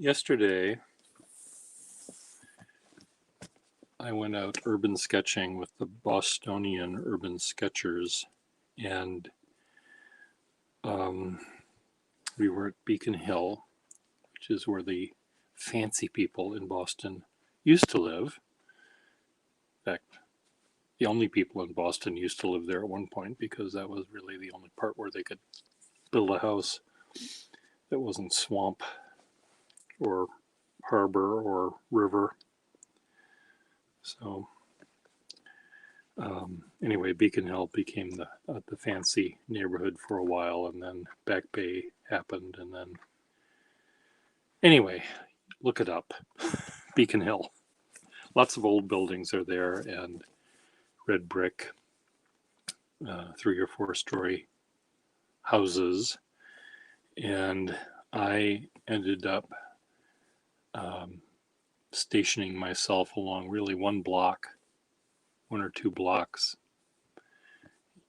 Yesterday, I went out urban sketching with the Bostonian urban sketchers, and we were at Beacon Hill, which is where the fancy people in Boston used to live. In fact, the only people in Boston used to live there at one point because that was really the only part where they could build a house that wasn't swamp or harbor or river. So anyway, Beacon Hill became the fancy neighborhood for a while, and then Back Bay happened, and then anyway, look it up. Beacon Hill. Lots of old buildings are there, and red brick, 3 or 4 story houses, and I ended up stationing myself along really one or two blocks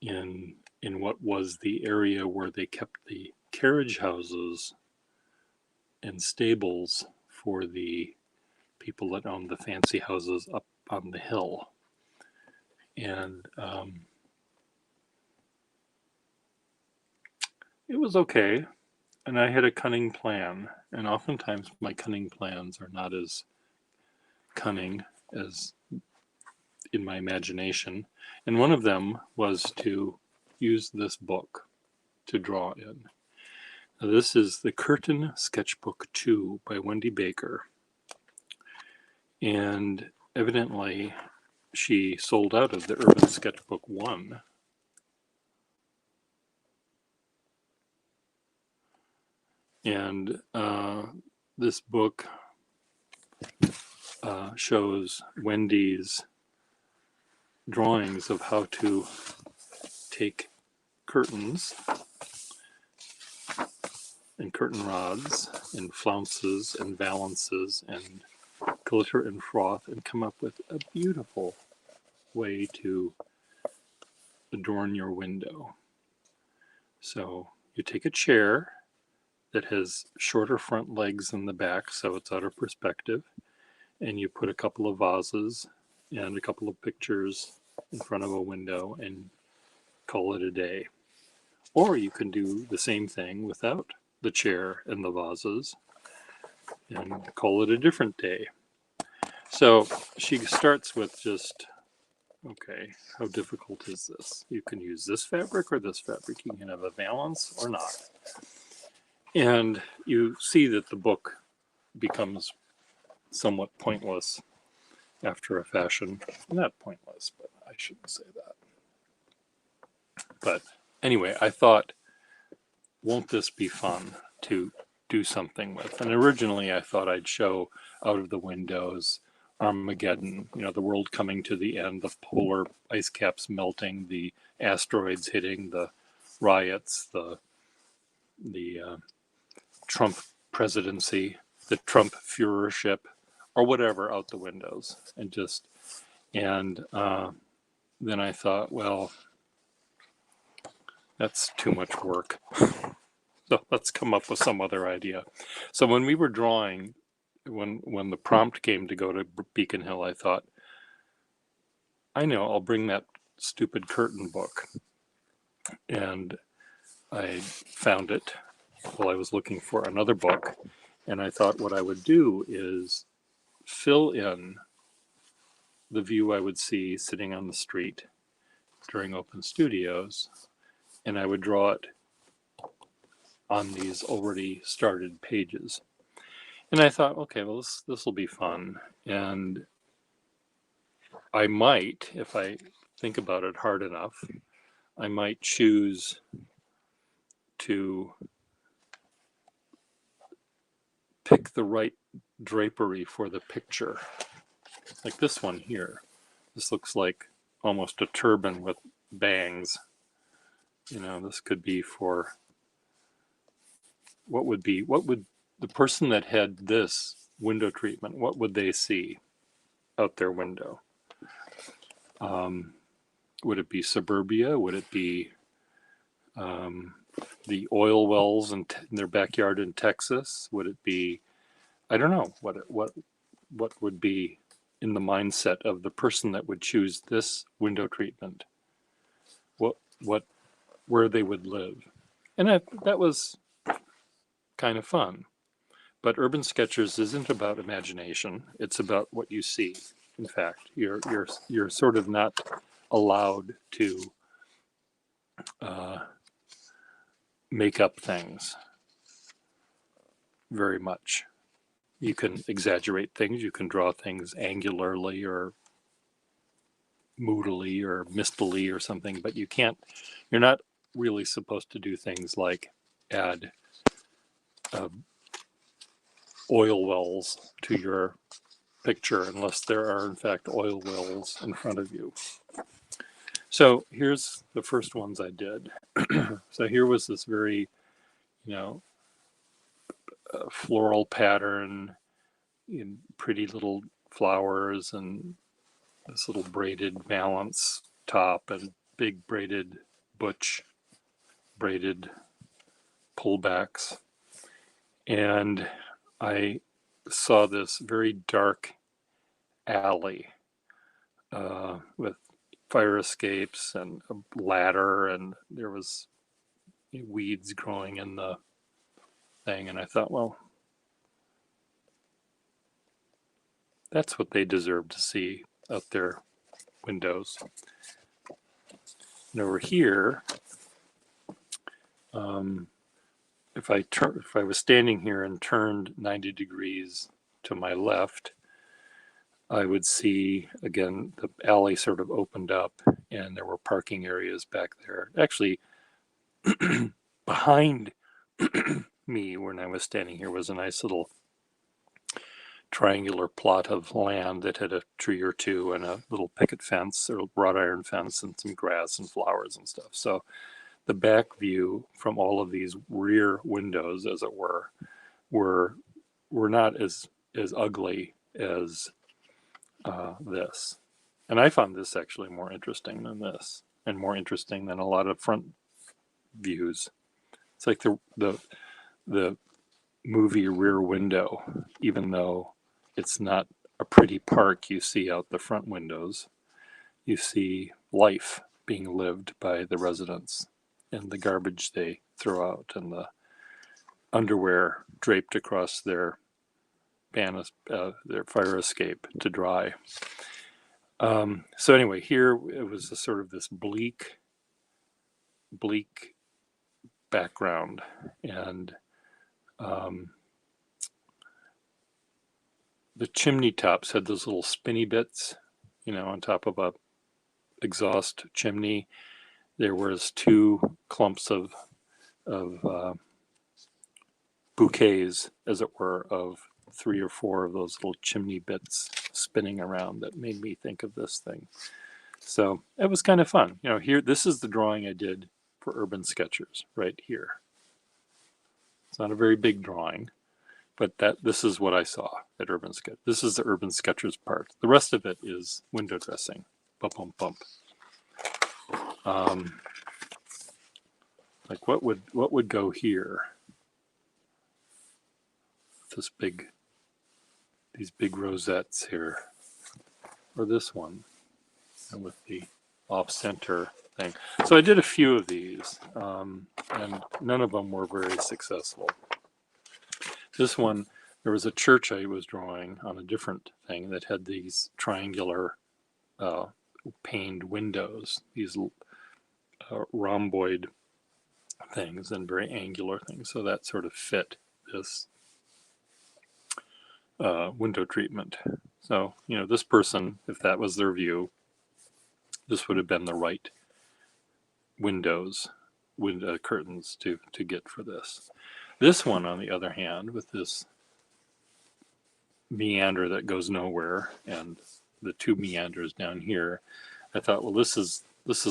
in what was the area where they kept the carriage houses and stables for the people that owned the fancy houses up on the hill. And it was okay. And I had a cunning plan. And oftentimes my cunning plans are not as cunning as in my imagination. And one of them was to use this book to draw in. Now, this is the Curtain Sketchbook 2 by Wendy Baker. And evidently she sold out of the Urban Sketchbook 1. And this book shows Wendy's drawings of how to take curtains and curtain rods and flounces and valances and glitter and froth and come up with a beautiful way to adorn your window. So you take a chair that has shorter front legs than the back, so it's out of perspective, and you put a couple of vases and a couple of pictures in front of a window and call it a day. Or you can do the same thing without the chair and the vases and call it a different day. So she starts with just, okay, how difficult is this? You can use this fabric or this fabric. You can have a valance or not. And you see that the book becomes somewhat pointless after a fashion. Not pointless, but I shouldn't say that. But anyway, I thought, won't this be fun to do something with? And originally I thought I'd show out of the windows Armageddon, the world coming to the end, the polar ice caps melting, the asteroids hitting, the riots, the Trump presidency, the Trump Führership, or whatever out the windows. And then I thought, well, that's too much work. So let's come up with some other idea. So when we were drawing, when the prompt came to go to Beacon Hill, I thought, I know, I'll bring that stupid curtain book. And I found it while I was looking for another book. And I thought what I would do is fill in the view I would see sitting on the street during open studios, and I would draw it on these already started pages. And I thought, okay, well, this will be fun. And I might, if I think about it hard enough, I might choose to pick the right drapery for the picture. Like this one here. This looks like almost a turban with bangs. This could be for, what would the person that had this window treatment, what would they see out their window? Would it be suburbia? Would it be the oil wells in their backyard in Texas? Would it be I don't know what would be in the mindset of the person that would choose this window treatment, what where they would live. And that was kind of fun. But Urban Sketchers isn't about imagination. It's about what you see. In fact, you're sort of not allowed to uh, make up things very much. You can exaggerate things. You can draw things angularly or moodily or mistily or something, but you can't. You're not really supposed to do things like add uh, oil wells to your picture unless there are in fact oil wells in front of you. So here's the first ones I did. So here was this very, you know, floral pattern in pretty little flowers and this little braided valance top and big braided butch braided pullbacks. And I saw this very dark alley with fire escapes and a ladder, and there was weeds growing in the thing. And I thought, well, that's what they deserve to see out their windows. And over here, if I was standing here and turned 90 degrees to my left, I would see again the alley sort of opened up, and there were parking areas back there. Actually, behind me, when I was standing here, was a nice little triangular plot of land that had a tree or two and a little picket fence or wrought iron fence and some grass and flowers and stuff. So the back view from all of these rear windows, as it were not as ugly as this. And I found this actually more interesting than this, and more interesting than a lot of front views. It's like the movie Rear Window, even though it's not a pretty park you see out the front windows, you see life being lived by the residents and the garbage they throw out and the underwear draped across their fire escape to dry. So anyway, here it was a sort of this bleak background, and the chimney tops had those little spinny bits, on top of a exhaust chimney. There was two clumps of bouquets, as it were, of 3 or 4 of those little chimney bits spinning around that made me think of this thing. So it was kind of fun. Here, this is the drawing I did for Urban Sketchers right here. It's not a very big drawing, but this is what I saw at Urban Sketch. This is the Urban Sketchers part. The rest of it is window dressing. Bump, bump, bump. Like what would go here? These big rosettes here, or this one, and with the off-center thing. So I did a few of these, and none of them were very successful. This one, there was a church I was drawing on a different thing that had these triangular paned windows, these rhomboid things and very angular things. So that sort of fit this window treatment. So, this person, if that was their view, this would have been the right window curtains to get for this. This one, on the other hand, with this meander that goes nowhere and the 2 meanders down here, I thought, well, this is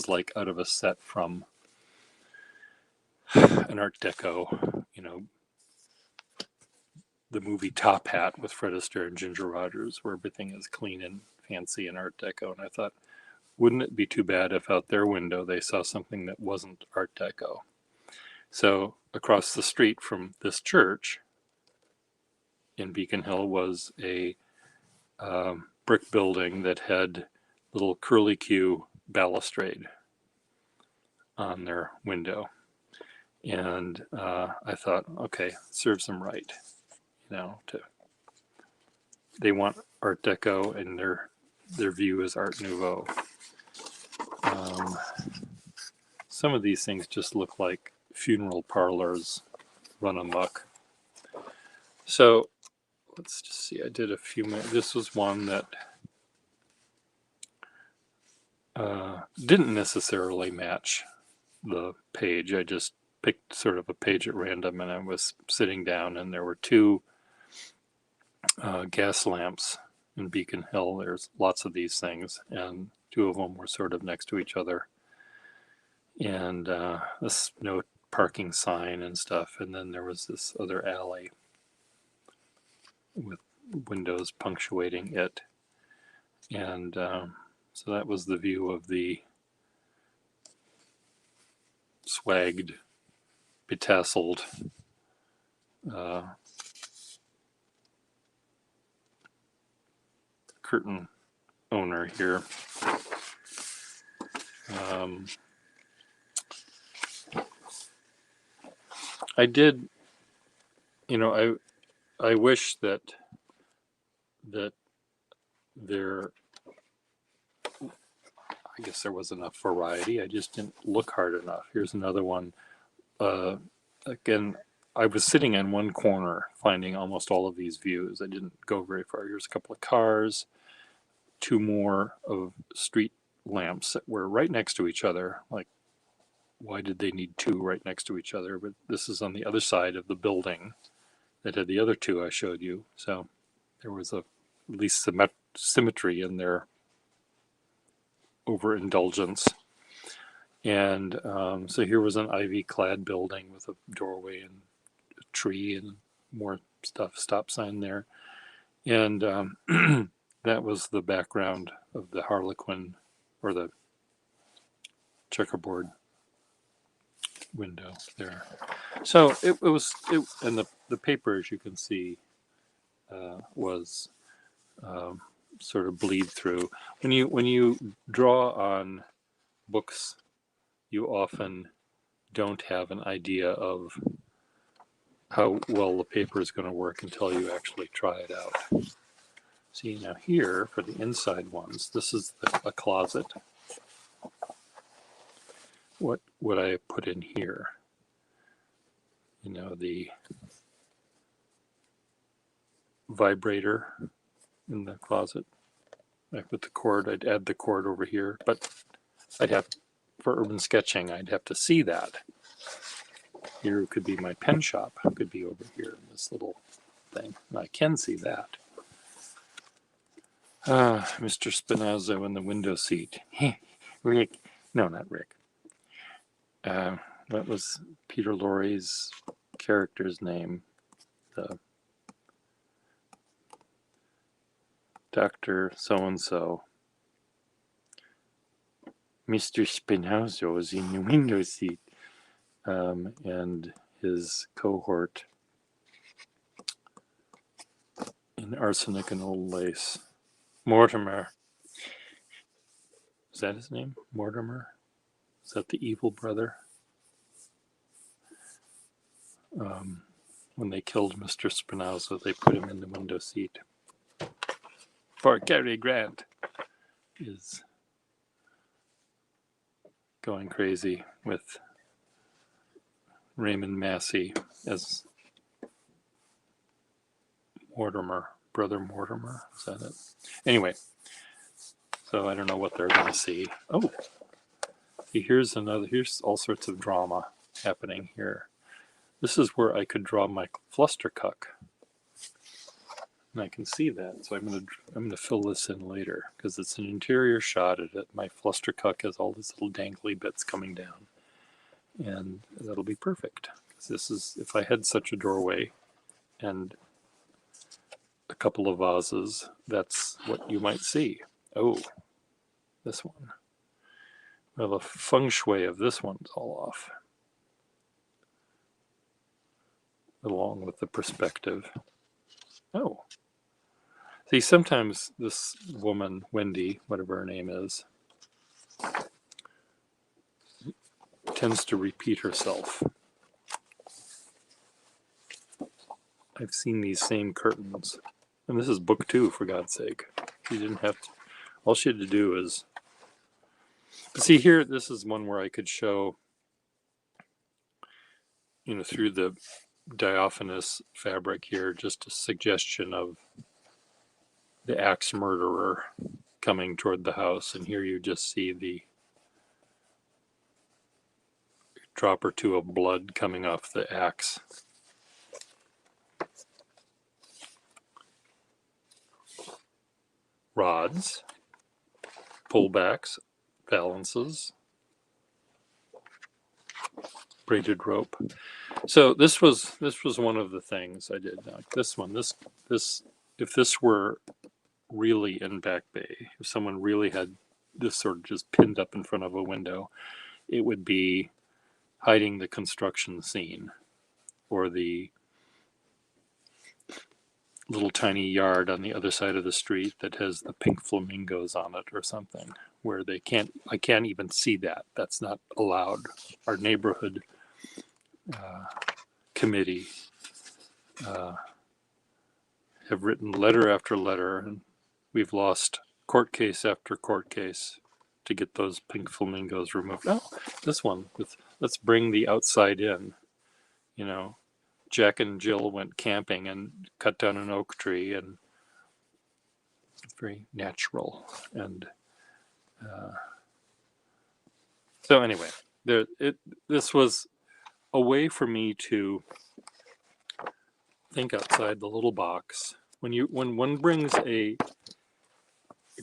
like out of a set from an Art Deco, the movie Top Hat with Fred Astaire and Ginger Rogers, where everything is clean and fancy and Art Deco. And I thought, wouldn't it be too bad if out their window they saw something that wasn't Art Deco? So across the street from this church, in Beacon Hill was a brick building that had little curlicue balustrade on their window. And I thought, okay, serves them right. They want Art Deco, and their view is Art Nouveau. Some of these things just look like funeral parlors run amok. So let's just see. I did a few minutes. This was one that didn't necessarily match the page. I just picked sort of a page at random, and I was sitting down, and there were two gas lamps in Beacon Hill. There's lots of these things, and two of them were sort of next to each other. And this no parking sign and stuff. And then there was this other alley with windows punctuating it. And so that was the view of the swagged, betasseled curtain owner here. I did, I wish that there, I guess there was enough variety. I just didn't look hard enough. Here's another one. Again, I was sitting in one corner finding almost all of these views. I didn't go very far. Here's a couple of cars, two more of street lamps that were right next to each other. Like, why did they need two right next to each other? But this is on the other side of the building that had the other two I showed you. So there was at least symmetry in their overindulgence. And so here was an ivy-clad building with a doorway and a tree and more stuff, stop sign there. And that was the background of the Harlequin, or the checkerboard window there. So it was, and the paper, as you can see, was sort of bleed through. When you draw on books, you often don't have an idea of how well the paper is going to work until you actually try it out. See, now here, for the inside ones, this is a closet. What would I put in here? The vibrator in the closet. Like with the cord, I'd add the cord over here, but I'd have, for urban sketching, I'd have to see that. Here could be my pen shop. It could be over here in this little thing. And I can see that. Mr. Spinazzo in the window seat. Rick. No, not Rick. That was Peter Lorre's character's name. The Dr. So-and-so. Mr. Spinazzo is in the window seat. And his cohort in Arsenic and Old Lace. Mortimer. Is that his name? Mortimer? Is that the evil brother? When they killed Mr. Spinazzo, they put him in the window seat. For Cary Grant is going crazy with Raymond Massey as Mortimer, Brother Mortimer. Is that it? Anyway, so I don't know what they're going to see. Oh, here's all sorts of drama happening here. This is where I could draw my flustercuck, and I can see that. So I'm gonna fill this in later because it's an interior shot of it. My flustercuck has all these little dangly bits coming down, and that'll be perfect. This is, if I had such a doorway and a couple of vases, that's what you might see. Oh, this one. Well, the feng shui of this one's all off, along with the perspective. Oh, see, sometimes this woman, Wendy, whatever her name is, tends to repeat herself. I've seen these same curtains. And this is book 2, for God's sake. She didn't have to, all she had to do is, but see here, this is one where I could show, through the diaphanous fabric here, just a suggestion of the axe murderer coming toward the house. And here you just see the drop or two of blood coming off the axe. Rods, pullbacks, balances, braided rope. So this was one of the things I did. Like this one, this if this were really in Back Bay, if someone really had this sort of just pinned up in front of a window, it would be hiding the construction scene or the little tiny yard on the other side of the street that has the pink flamingos on it or something, where I can't even see that. That's not allowed. Our neighborhood committee have written letter after letter, and we've lost court case after court case to get those pink flamingos removed. Oh, this one with let's bring the outside in. Jack and Jill went camping and cut down an oak tree, and it's very natural. And so anyway, this was a way for me to think outside the little box. When one brings a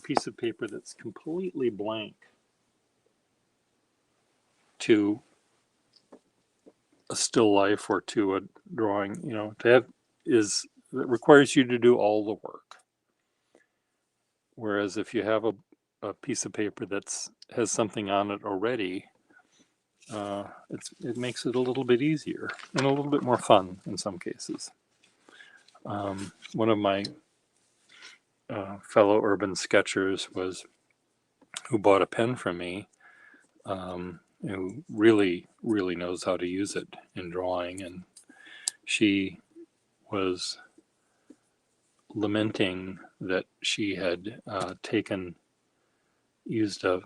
piece of paper that's completely blank to a still life or to a drawing, that requires you to do all the work. Whereas if you have a piece of paper has something on it already, it makes it a little bit easier and a little bit more fun in some cases. One of my fellow urban sketchers who bought a pen from me, who really, really knows how to use it in drawing, and she was lamenting that she had used a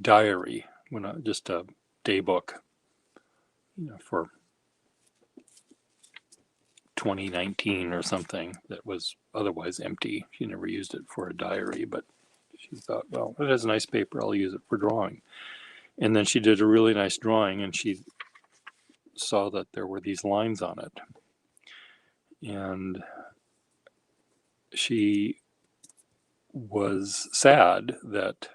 diary, just a day book, for 2019 or something that was otherwise empty. She never used it for a diary, but she thought, well, it has nice paper, I'll use it for drawing. And then she did a really nice drawing, and she saw that there were these lines on it. And she was sad that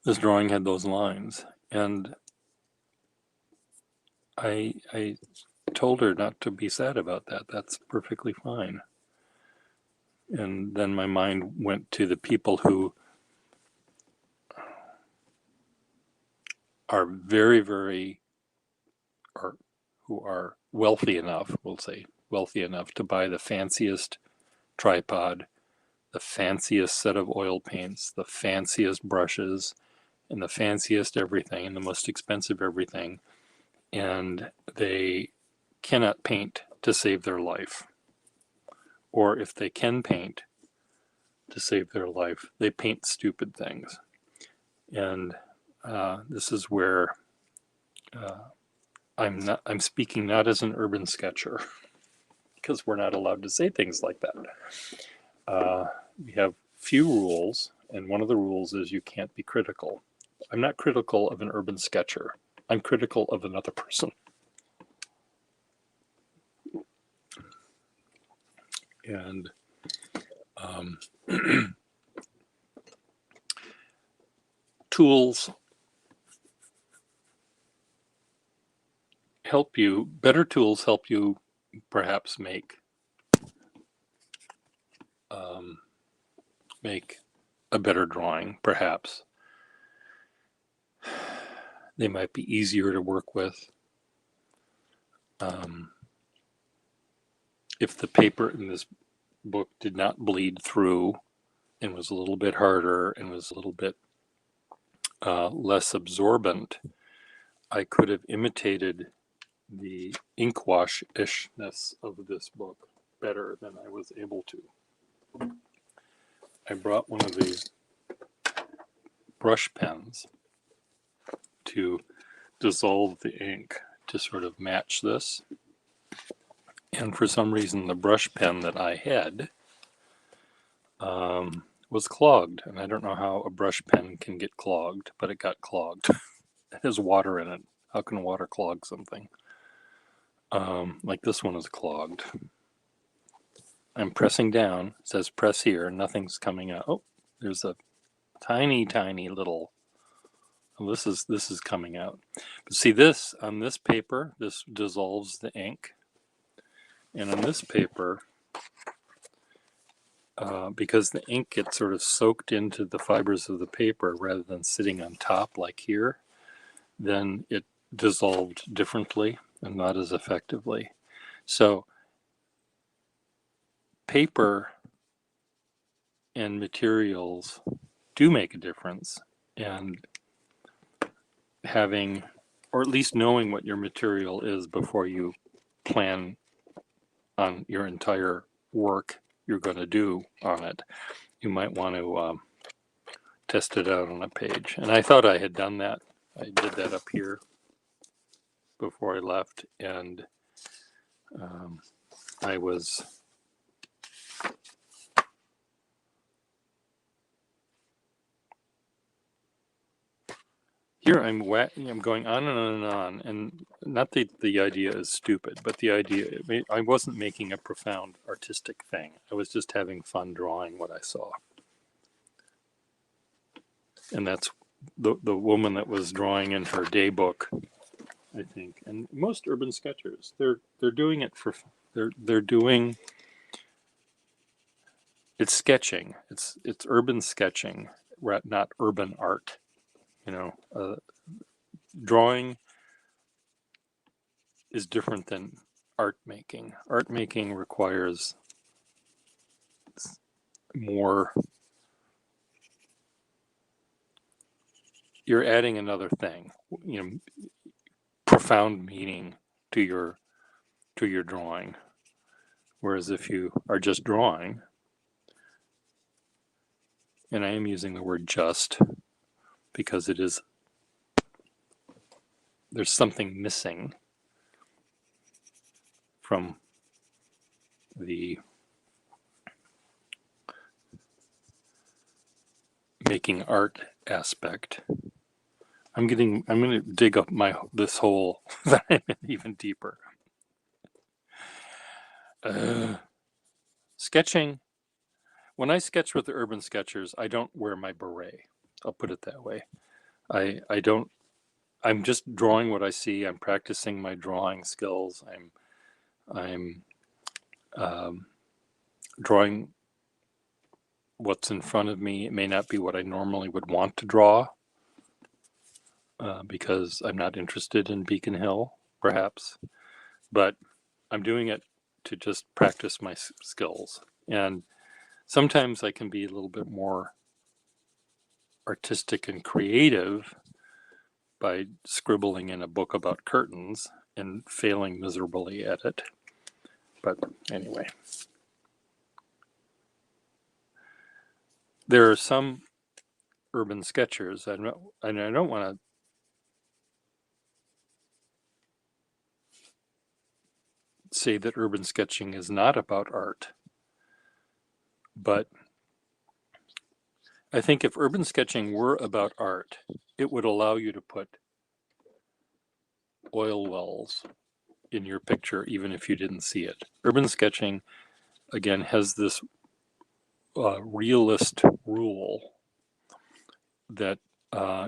this drawing had those lines. And I told her not to be sad about that. That's perfectly fine. And then my mind went to the people who are very, very, or who are wealthy enough, we'll say wealthy enough to buy the fanciest tripod, the fanciest set of oil paints, the fanciest brushes, and the fanciest everything, and the most expensive everything. And they cannot paint to save their life. Or if they can paint to save their life, they paint stupid things. And this is where I'm speaking not as an urban sketcher, because we're not allowed to say things like that. We have few rules, and one of the rules is you can't be critical. I'm not critical of an urban sketcher. I'm critical of another person. And tools help you, better tools help you perhaps make a better drawing, perhaps. They might be easier to work with. if the paper in this book did not bleed through and was a little bit harder and was a little bit less absorbent, I could have imitated the ink wash-ishness of this book better than I was able to. I brought one of the brush pens to dissolve the ink to sort of match this. And for some reason, the brush pen that I had was clogged. And I don't know how a brush pen can get clogged, but it got clogged. It has water in it. How can water clog something? Like this one is clogged. I'm pressing down. It says press here. Nothing's coming out. Oh, there's a tiny, tiny little. Well, this is coming out. But see this on this paper. This dissolves the ink, and on this paper, because the ink gets sort of soaked into the fibers of the paper rather than sitting on top like here, then it dissolved differently and not as effectively. So paper and materials do make a difference, and having, or at least knowing what your material is before you plan on your entire work you're going to do on it, you might want to test it out on a page. And I thought I had done that. I did that up here before I left, and I was here. I'm going on and on and on, and not that the idea is stupid, but the idea, I wasn't making a profound artistic thing. I was just having fun drawing what I saw. And that's the woman that was drawing in her day book, I think. And most urban sketchers, they're doing it for, they're doing, it's sketching. It's urban sketching, not urban art. You know, drawing is different than art making. Art making requires more, you're adding another thing, you know, profound meaning to your drawing. Whereas if you are just drawing, and I am using the word just because it is, there's something missing from the making art aspect. I'm going to dig up this hole that I'm in even deeper. Sketching. When I sketch with the urban sketchers, I don't wear my beret. I'll put it that way. I don't. I'm just drawing what I see. I'm practicing my drawing skills. I'm drawing what's in front of me. It may not be what I normally would want to draw because I'm not interested in Beacon Hill, perhaps, but I'm doing it to just practice my skills. And sometimes I can be a little bit more artistic and creative by scribbling in a book about curtains and failing miserably at it. But anyway, there are some urban sketchers, and I don't want to say that urban sketching is not about art, but I think if urban sketching were about art, it would allow you to put oil wells in your picture even if you didn't see it. Urban sketching, again, has this realist rule that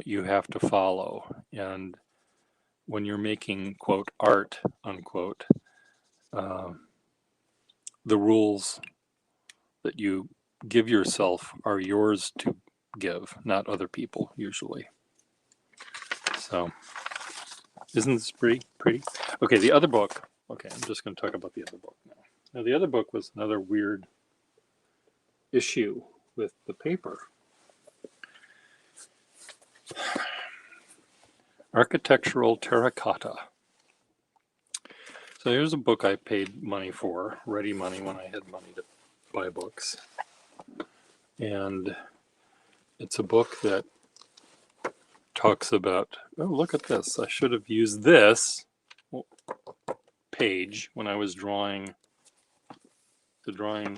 you have to follow. And when you're making, quote, art, unquote, the rules that you give yourself are yours to give, not other people, usually. So, isn't this pretty? Okay, the other book. Okay, I'm just going to talk about the other book now. Now the other book was another weird issue with the paper. Architectural Terracotta. So here's a book I paid money for, ready money when I had money to buy books. And it's a book that talks about, oh, look at this. I should have used this page when I was drawing this drawing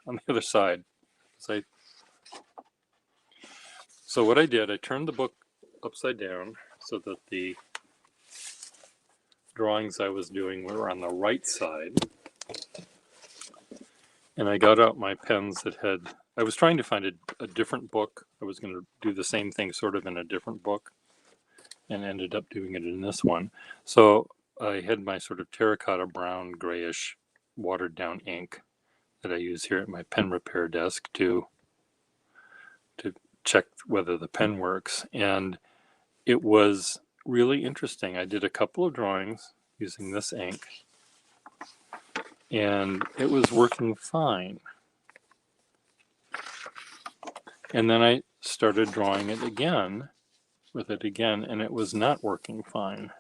on the other side. So what I did, I turned the book upside down so that the drawings I was doing were on the right side. And I got out my pens that had, I was trying to find a different book. I was going to do the same thing sort of in a different book and ended up doing it in this one. So I had my sort of terracotta brown, grayish, watered down ink that I use here at my pen repair desk to check whether the pen works. And it was really interesting. I did a couple of drawings using this ink, and it was working fine. And then I started drawing it again with it again, and it was not working fine.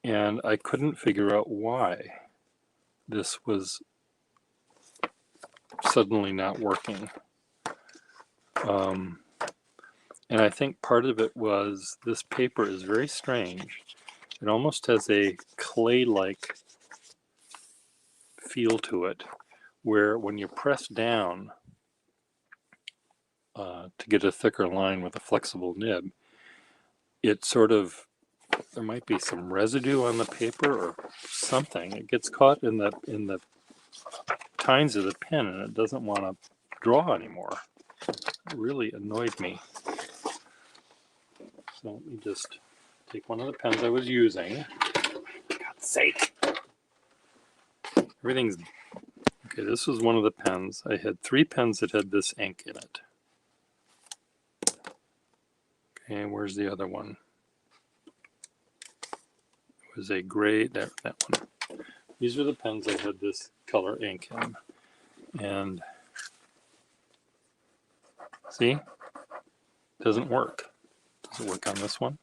And I couldn't figure out why this was suddenly not working. And I think part of it was this paper is very strange. It almost has a clay-like feel to it, where when you press down to get a thicker line with a flexible nib, it sort of, there might be some residue on the paper or something. It gets caught in the tines of the pen and it doesn't want to draw anymore. It really annoyed me. So let me just take one of the pens I was using. For God's sake. Everything's okay. This was one of the pens. I had 3 pens that had this ink in it. Okay, where's the other one? It was a gray, that one. These are the pens that had this color ink in. And see, it doesn't work. Does it work on this one?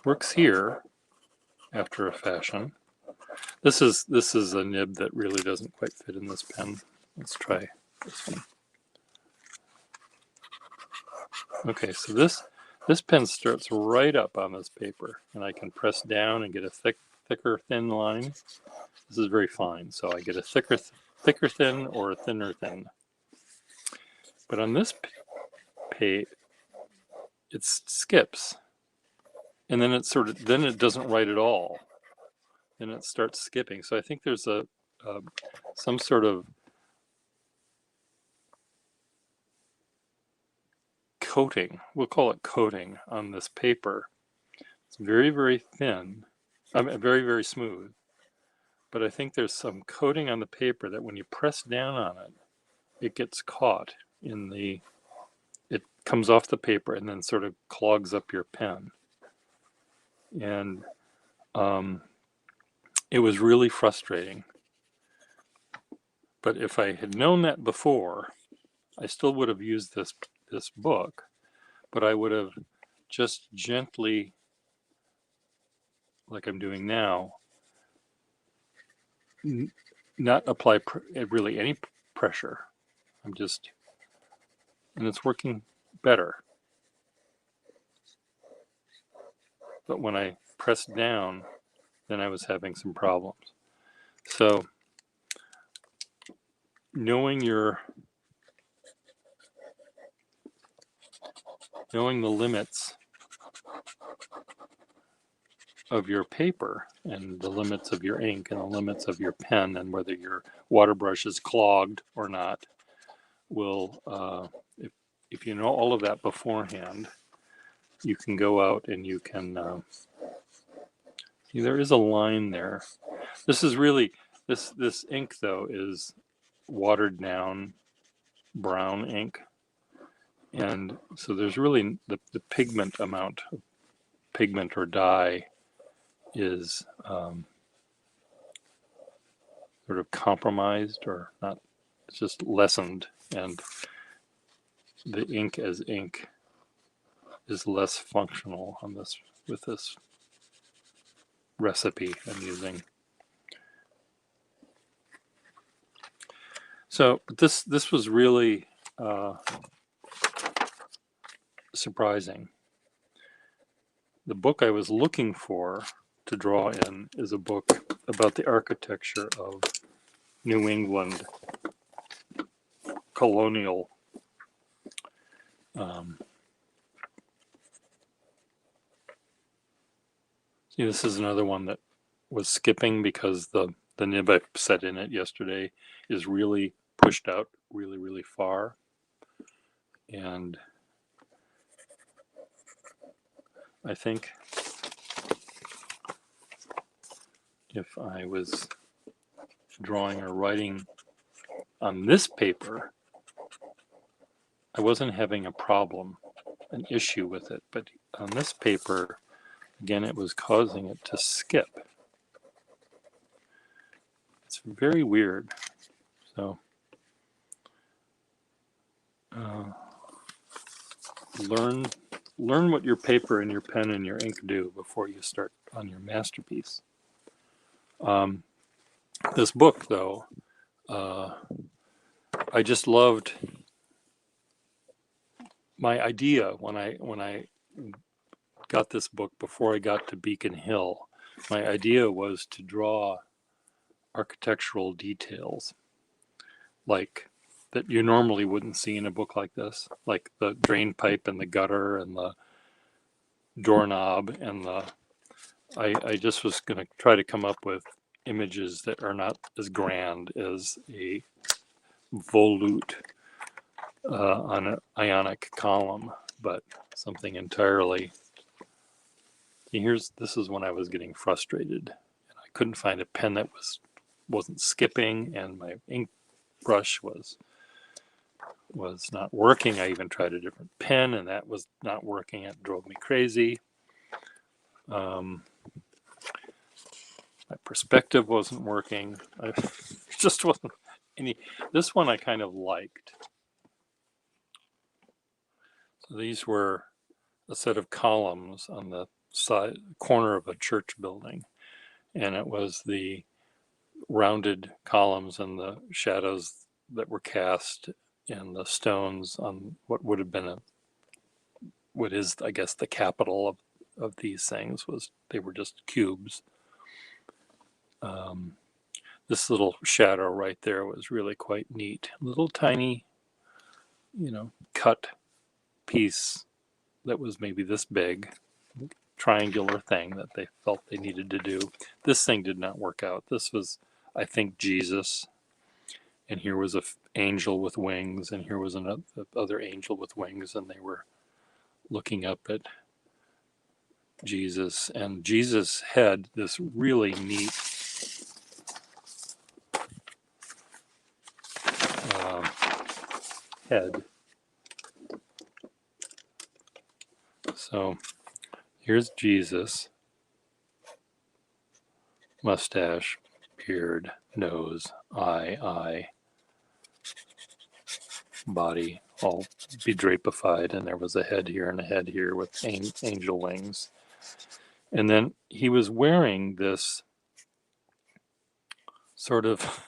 Works here after a fashion. This is a nib that really doesn't quite fit in this pen. Let's try this one. Okay, so this pen starts right up on this paper, and I can press down and get a thicker thin line. This is very fine, so I get a thicker thin or a thinner thin. But on this page, it skips, and then it doesn't write at all, and it starts skipping. So I think there's some sort of coating, we'll call it coating, on this paper. It's very, very thin, very, very smooth, but I think there's some coating on the paper that when you press down on it, it gets caught in it comes off the paper and then sort of clogs up your pen. And it was really frustrating. But if I had known that before, I still would have used this book, but I would have just gently, like I'm doing now, not apply really any pressure. And it's working better. But when I pressed down, then I was having some problems. So knowing the limits of your paper and the limits of your ink and the limits of your pen and whether your water brush is clogged or not will, if you know all of that beforehand, you can go out and you can, see, there is a line there. This is really, this ink though is watered down brown ink. And so there's really the pigment amount of pigment or dye is sort of compromised, or not, it's just lessened, and the ink as ink is less functional on this, with this recipe I'm using. So this was really surprising. The book I was looking for to draw in is a book about the architecture of New England colonial see, this is another one that was skipping because the nib I set in it yesterday is really pushed out really far, and I think if I was drawing or writing on this paper, I wasn't having a problem, an issue with it, but on this paper, again, it was causing it to skip. It's very weird. So learn what your paper and your pen and your ink do before you start on your masterpiece. This book, though, I just loved my idea when I got this book before I got to Beacon Hill. My idea was to draw architectural details like that you normally wouldn't see in a book like this, like the drain pipe and the gutter and the doorknob and the I just was going to try to come up with images that are not as grand as a volute on an ionic column, but something entirely. This is when I was getting frustrated, and I couldn't find a pen that wasn't skipping, and my ink brush was not working. I even tried a different pen, and that was not working. It drove me crazy. My perspective wasn't working. I just wasn't any. This one I kind of liked. So these were a set of columns on the side corner of a church building, and it was the rounded columns and the shadows that were cast and the stones on what would have been what is, I guess, the capital of these things. They were just cubes. This little shadow right there was really quite neat. Little tiny, cut piece that was maybe this big, triangular thing that they felt they needed to do. This thing did not work out. This was, I think, Jesus, and here was an angel with wings, and here was another angel with wings, and they were looking up at Jesus, and Jesus had this really neat head. So here's Jesus, mustache, beard, nose, eye, body, all bedrapified, and there was a head here and a head here with angel wings. And then he was wearing this sort of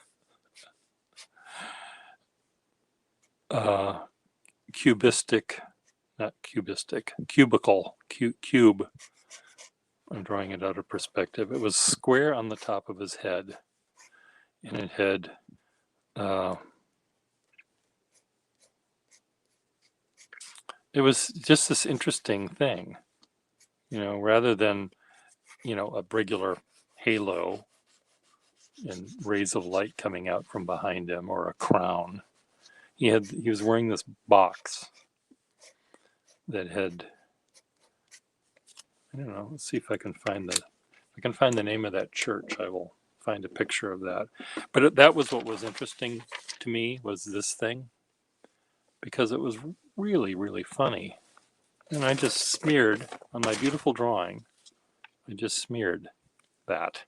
cubicle, cube. I'm drawing it out of perspective. It was square on the top of his head, and it had it was just this interesting thing, rather than, a regular halo and rays of light coming out from behind him or a crown. He was wearing this box that had, I don't know, let's see if I can find the name of that church. I will find a picture of that. But that was what was interesting to me, was this thing, because it was really funny. And I just smeared on my beautiful drawing. I just smeared that.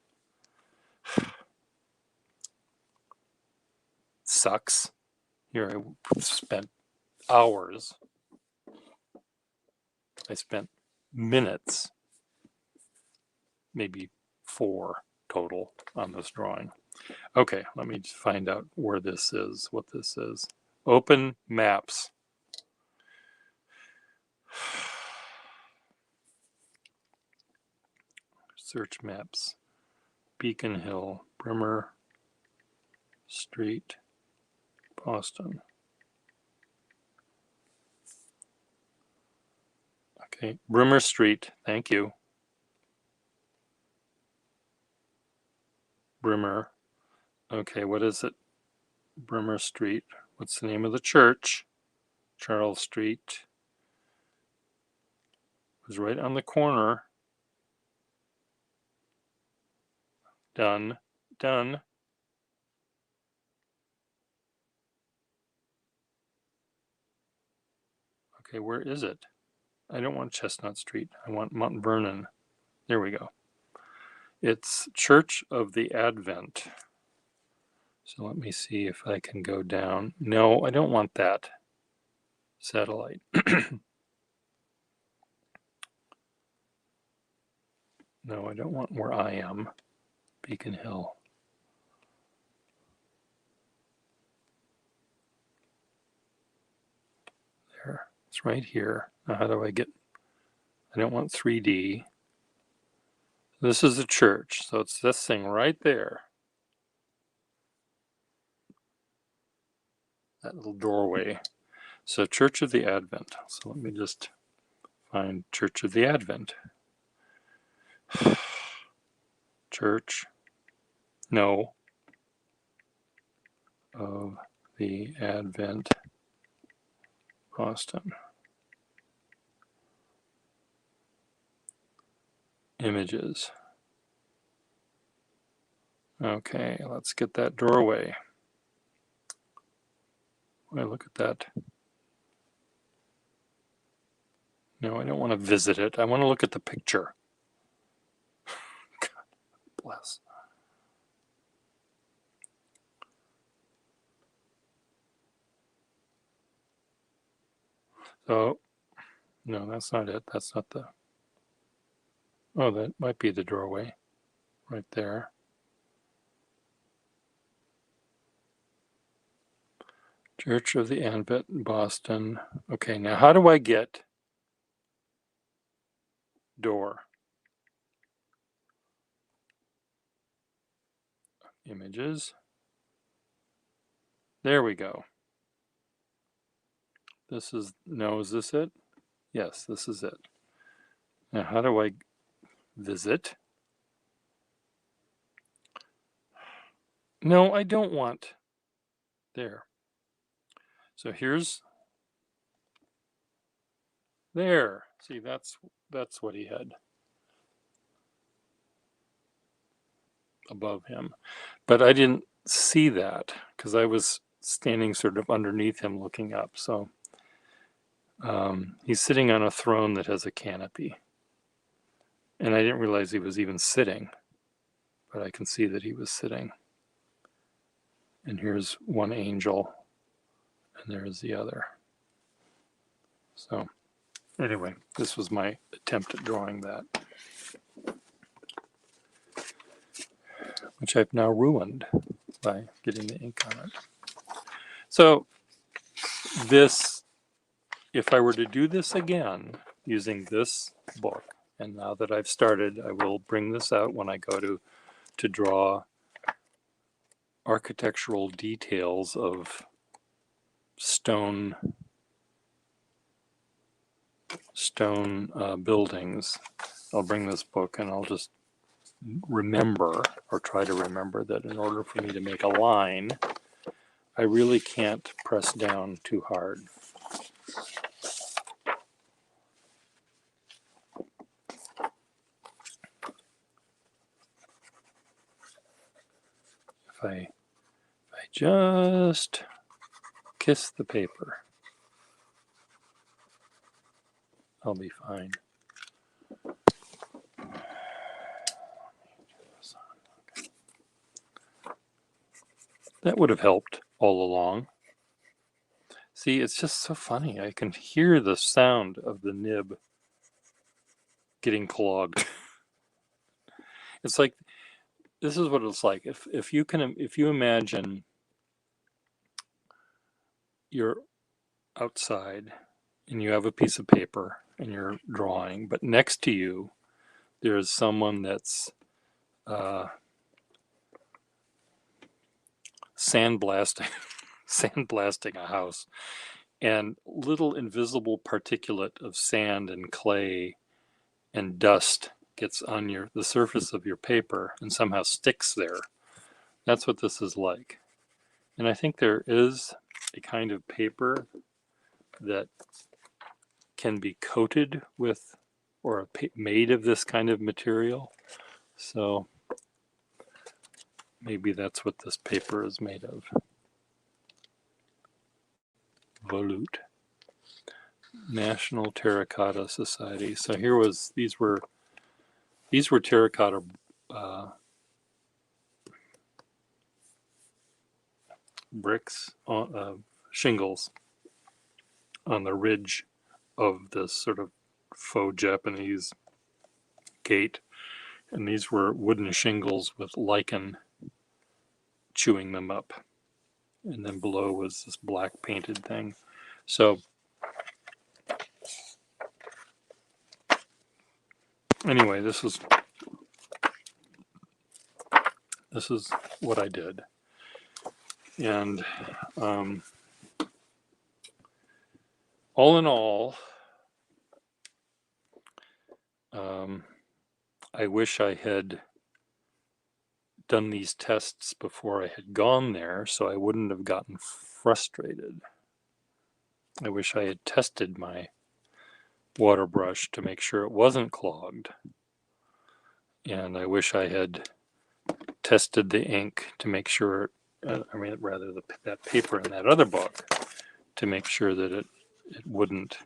Sucks. Here I spent hours. I spent minutes, maybe 4 total on this drawing. Okay, let me just find out where this is, what this is. Open maps. Search maps. Beacon Hill, Brimmer Street, Boston. Okay, Brimmer Street, thank you. Brimmer. Okay, what is it? Brimmer Street. What's the name of the church? Charles Street. It was right on the corner. Done. Done. Okay, where is it? I don't want Chestnut Street. I want Mount Vernon. There we go. It's Church of the Advent. So let me see if I can go down. No, I don't want that. Satellite. No, I don't want where I am. Beacon Hill. There. It's right here. Now how do I get... I don't want 3D. This is a church, so it's this thing right there. That little doorway. So Church of the Advent. So let me just find Church of the Advent. Church. No. Of the Advent. Boston. Images. Okay, let's get that doorway. Well, look at that. No, I don't want to visit it. I want to look at the picture. God bless. So, no, that's not it. That's not the... Oh, that might be the doorway right there. Church of the Advent, Boston. Okay, now how do I get door? Images. There we go. This is, no, is this it? Yes, this is it. Now how do I visit? No, I don't want. There. So here's, there. See, that's what he had above him. But I didn't see that because I was standing sort of underneath him looking up. So he's sitting on a throne that has a canopy. And I didn't realize he was even sitting, but I can see that he was sitting. And here's one angel, and there's the other. So anyway, this was my attempt at drawing that, which I've now ruined by getting the ink on it. So this, if I were to do this again using this book, and now that I've started, I will bring this out when I go to draw architectural details of stone buildings. I'll bring this book and I'll just remember, or try to remember, that in order for me to make a line, I really can't press down too hard. If I just kiss the paper, I'll be fine. That would have helped all along. See, it's just so funny. I can hear the sound of the nib getting clogged. It's like, this is what it's like. If you imagine you're outside and you have a piece of paper and you're drawing, but next to you there's someone that's sandblasting sandblasting a house, and little invisible particulate of sand and clay and dust gets on the surface of your paper and somehow sticks there. That's what this is like. And I think there is a kind of paper that can be coated with or made of this kind of material. So maybe that's what this paper is made of. Volute. National Terracotta Society. So here was, these were terracotta bricks, shingles on the ridge of this sort of faux Japanese gate. And these were wooden shingles with lichen chewing them up. And then below was this black painted thing. So anyway, this is what I did. And all in all, I wish I had done these tests before I had gone there, so I wouldn't have gotten frustrated. I wish I had tested my water brush to make sure it wasn't clogged. And I wish I had tested the ink to make sure, that paper in that other book, to make sure that it wouldn't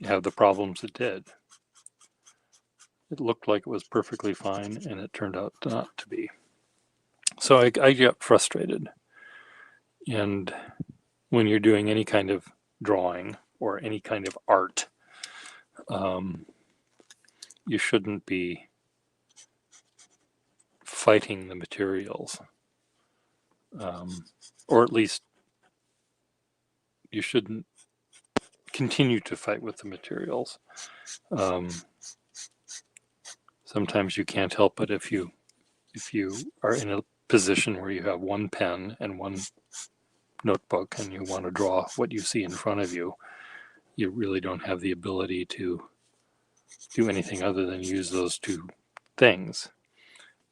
have the problems it did. It looked like it was perfectly fine, and it turned out not to be. So I got frustrated. And when you're doing any kind of drawing or any kind of art, you shouldn't be fighting the materials. Or at least you shouldn't continue to fight with the materials. Sometimes you can't help it if you are in a position where you have one pen and one notebook and you want to draw what you see in front of you. You really don't have the ability to do anything other than use those two things.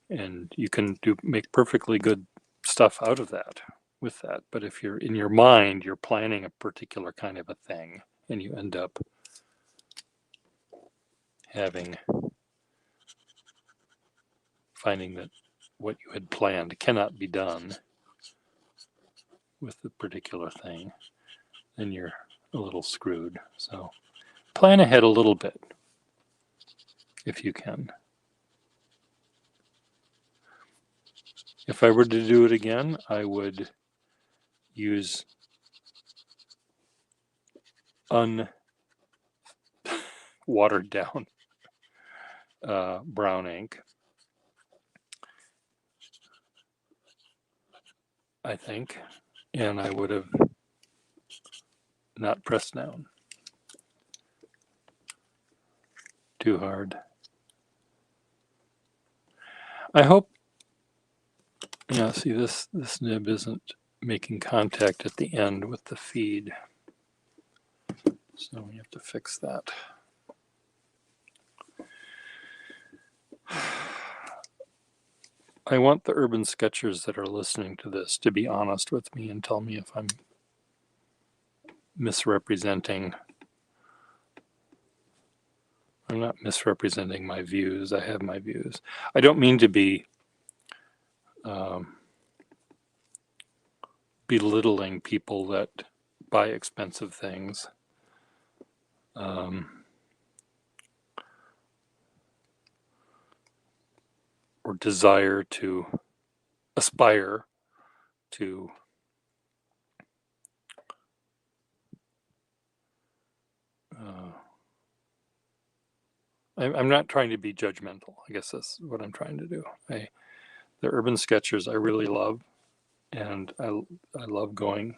And you can make perfectly good stuff out of that with that. But if you're in your mind, you're planning a particular kind of a thing, and you end up finding that what you had planned cannot be done with the particular thing, then you're a little screwed. So plan ahead a little bit if you can. If I were to do it again, I would use unwatered down brown ink, I think, and I would have not pressed down too hard. I hope, see, this nib isn't making contact at the end with the feed, so we have to fix that. I want the urban sketchers that are listening to this to be honest with me and tell me if I'm misrepresenting. I'm not misrepresenting my views. I have my views. I don't mean to be belittling people that buy expensive things. Or desire to aspire to I'm not trying to be judgmental. I guess that's what I'm trying to do. The urban sketchers I really love, and I love going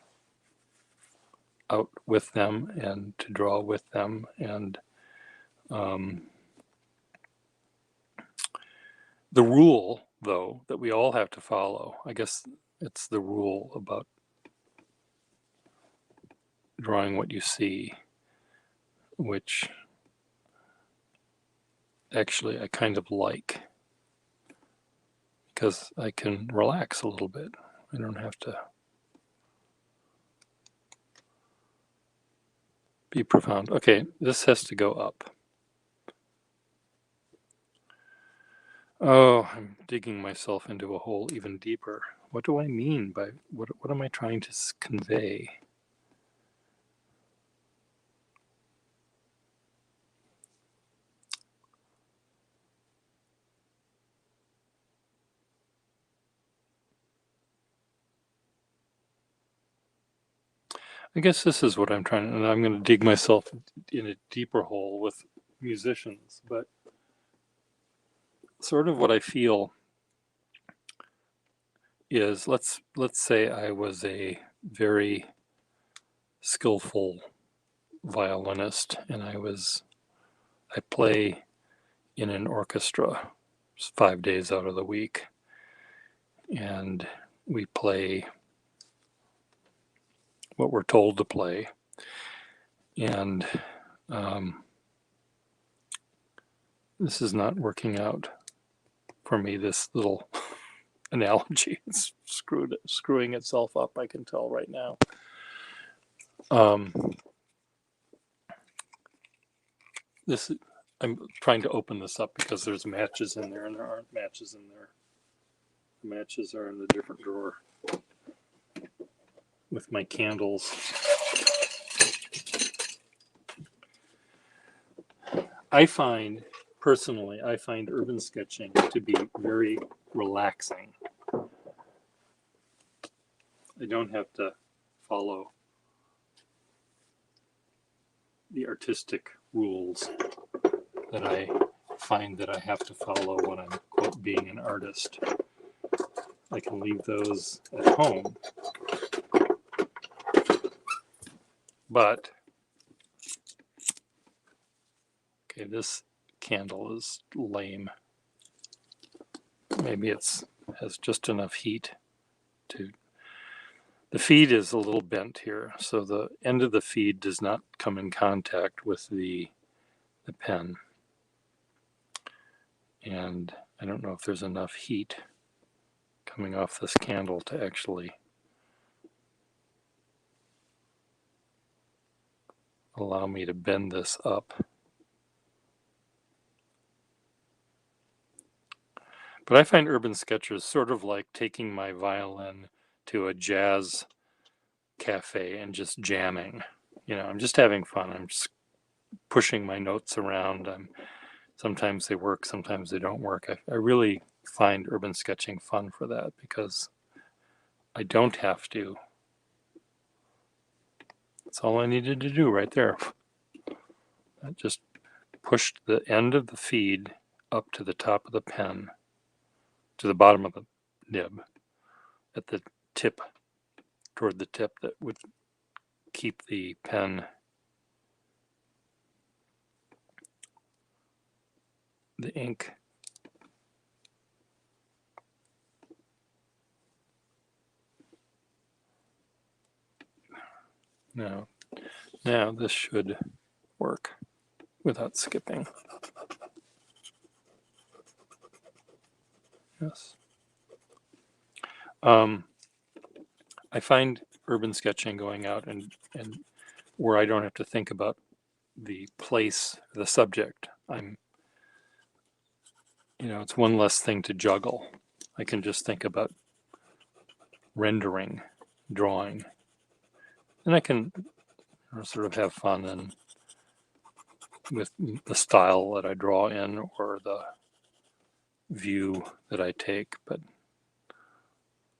out with them and to draw with them. And the rule, though, that we all have to follow, I guess it's the rule about drawing what you see, which actually I kind of like, because I can relax a little bit. I don't have to be profound. Okay, this has to go up. Oh, I'm digging myself into a hole even deeper. What do I mean by what am I trying to convey? I guess this is what I'm trying, and I'm going to dig myself in a deeper hole with musicians, but sort of what I feel is let's say I was a very skillful violinist and I play in an orchestra 5 days out of the week, and we play what we're told to play, and this is not working out for me, this little analogy. It's screwing itself up, I can tell right now. I'm trying to open this up because there's matches in there and there aren't matches in there. The matches are in the different drawer with my candles. Personally, I find urban sketching to be very relaxing. I don't have to follow the artistic rules that I find that I have to follow when I'm, quote, being an artist. I can leave those at home. But, okay, this candle is lame. Maybe it has just enough heat to... The feed is a little bent here, so the end of the feed does not come in contact with the pen. And I don't know if there's enough heat coming off this candle to actually allow me to bend this up. But I find urban sketchers sort of like taking my violin to a jazz cafe and just jamming. You know, I'm just having fun. I'm just pushing my notes around. Sometimes they work, sometimes they don't work. I really find urban sketching fun for that, because I don't have to. That's all I needed to do right there. I just pushed the end of the feed up to the top of the pen, to the bottom of the nib, at the tip, toward the tip that would keep the pen, the ink, now this should work without skipping. Yes. I find urban sketching going out and where I don't have to think about the place, the subject. It's one less thing to juggle. I can just think about rendering, drawing, and I can sort of have fun and with the style that I draw in or the view that I take. But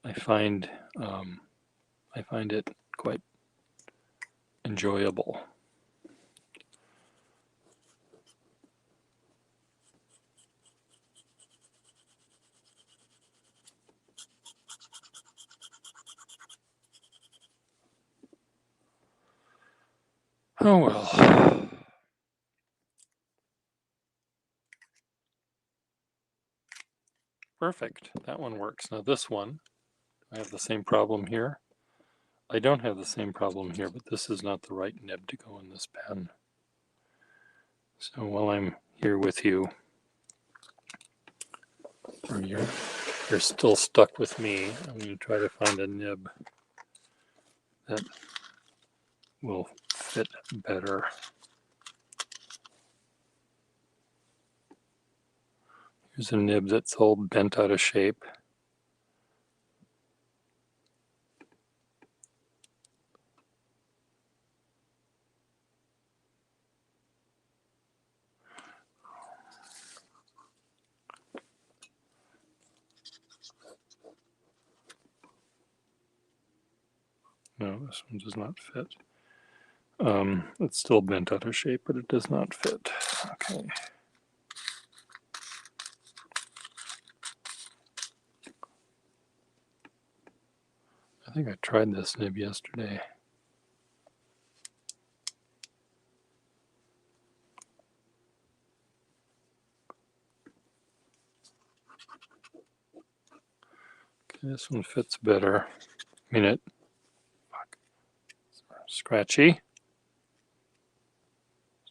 I find it quite enjoyable. Oh well. Perfect. That one works. Now this one, I have the same problem here. I don't have the same problem here, but this is not the right nib to go in this pen. So while I'm here with you, or you're still stuck with me, I'm going to try to find a nib that will fit better. Here's a nib that's all bent out of shape. No, this one does not fit. It's still bent out of shape, but it does not fit. Okay. I think I tried this nib yesterday. Okay, this one fits better. I mean, it scratchy.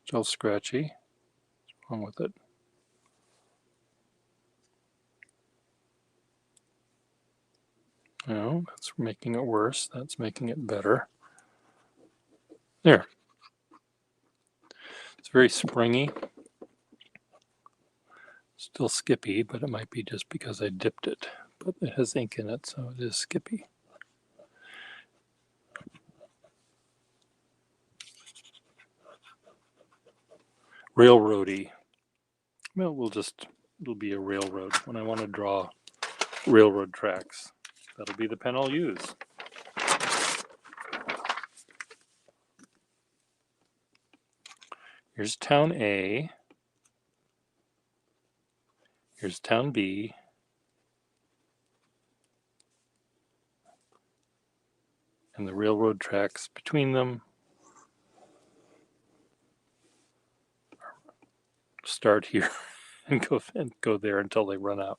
Still scratchy. What's wrong with it? No, that's making it worse. That's making it better. There. It's very springy. Still skippy, but it might be just because I dipped it. But it has ink in it, so it is skippy. Railroady. Well, it'll be a railroad. When I want to draw railroad tracks, that'll be the pen I'll use. Here's town A. Here's town B. And the railroad tracks between them start here and go there until they run out.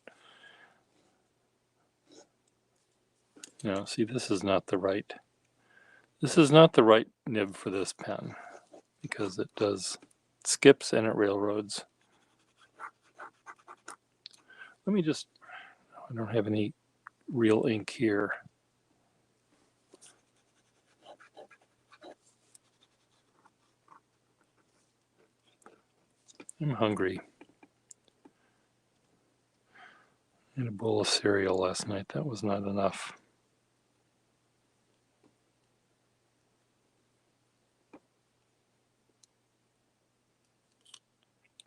Now, see, this is not the right nib for this pen because it skips and it railroads. Let me just, I don't have any real ink here. I'm hungry. I had a bowl of cereal last night. That was not enough.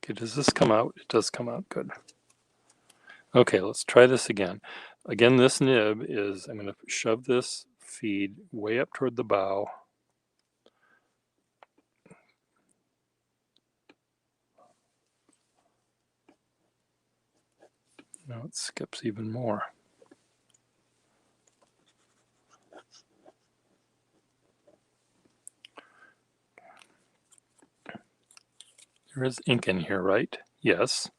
Okay, does this come out? It does come out good. Okay, let's try this again. Again, this nib is, I'm going to shove this feed way up toward the bow. Now it skips even more. There is ink in here, right? Yes.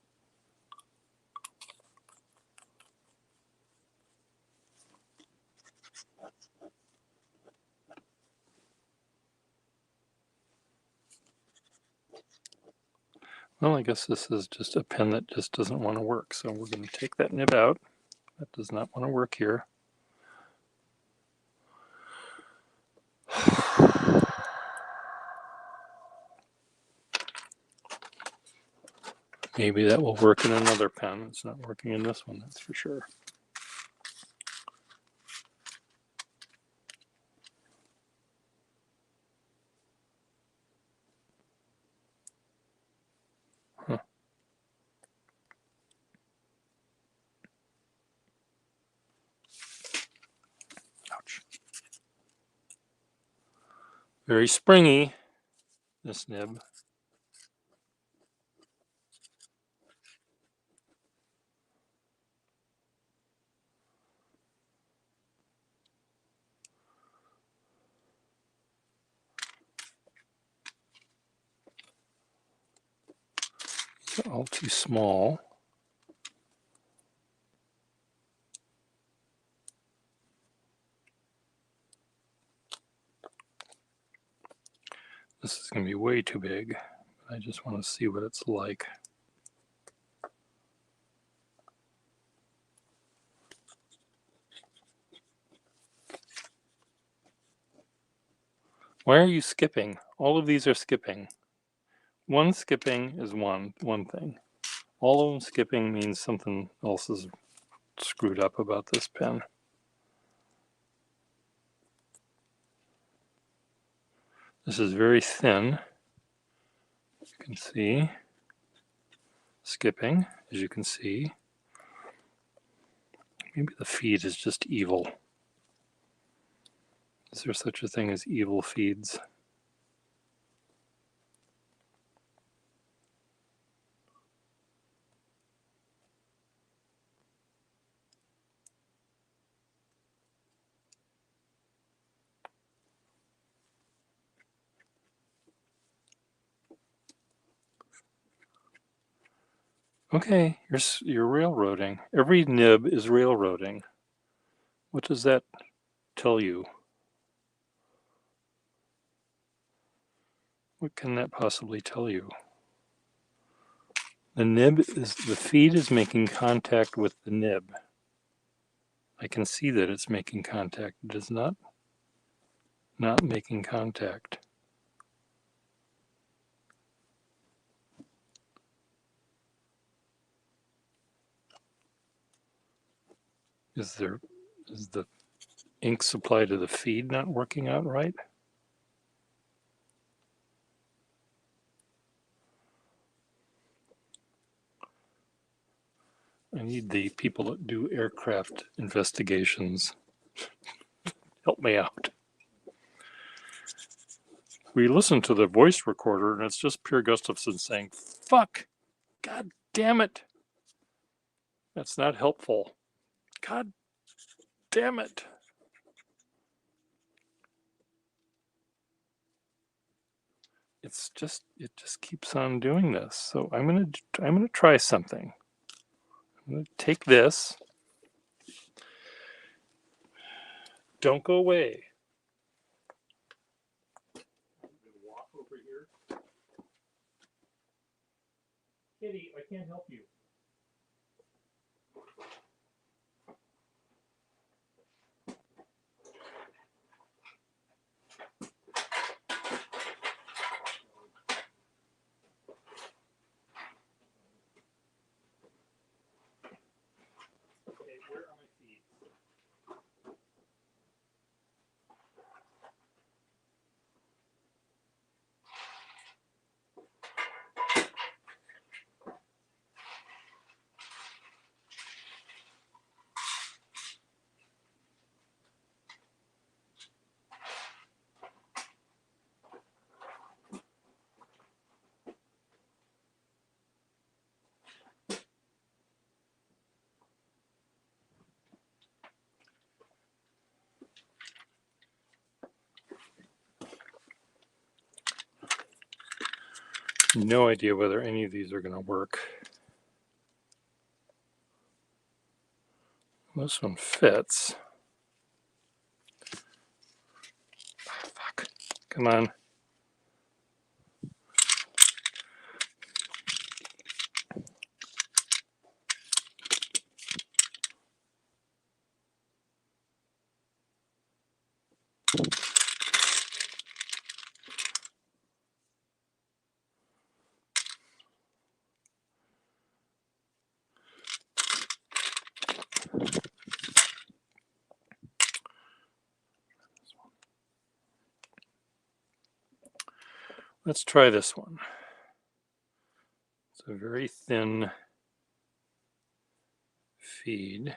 Well, I guess this is just a pen that just doesn't want to work. So we're going to take that nib out. That does not want to work here. Maybe that will work in another pen. It's not working in this one, that's for sure. Huh. Very springy, this nib. They're all too small. This is going to be way too big. I just want to see what it's like. Why are you skipping? All of these are skipping. One skipping is one thing. All of them skipping means something else is screwed up about this pen. This is very thin. You can see. Skipping, as you can see. Maybe the feed is just evil. Is there such a thing as evil feeds? Okay, you're railroading. Every nib is railroading. What does that tell you? What can that possibly tell you? The feed is making contact with the nib. I can see that it's making contact. It is not making contact. Is the ink supply to the feed not working out right? I need the people that do aircraft investigations. Help me out. We listened to the voice recorder and it's just Pierre Gustafson saying, fuck, god damn it. That's not helpful. God damn it. It just keeps on doing this. So I'm gonna try something. I'm gonna take this. Don't go away. I'm gonna walk over here. Kitty, I can't help you. Okay, where are my feet? No idea whether any of these are going to work. This one fits. Oh, fuck. Come on. Let's try this one. It's a very thin feed.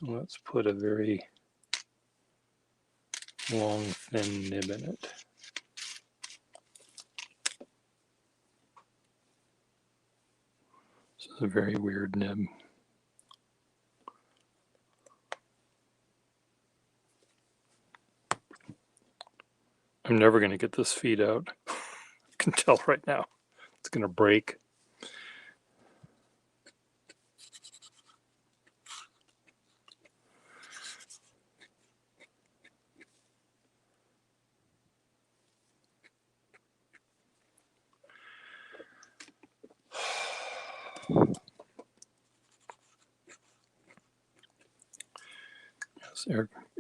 Let's put a very long, thin nib in it. This is a very weird nib. I'm never going to get this feed out. I can tell right now. It's going to break.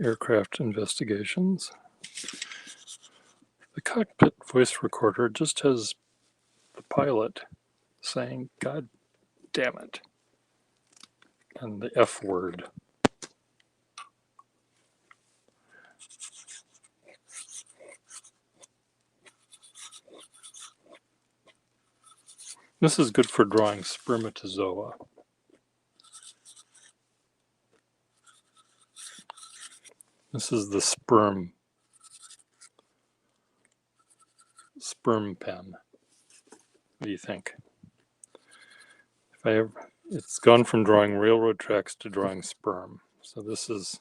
Aircraft investigations. The cockpit voice recorder just has the pilot saying, "God damn it," and the F word. This is good for drawing spermatozoa. This is the sperm pen. What do you think? It's gone from drawing railroad tracks to drawing sperm. So this is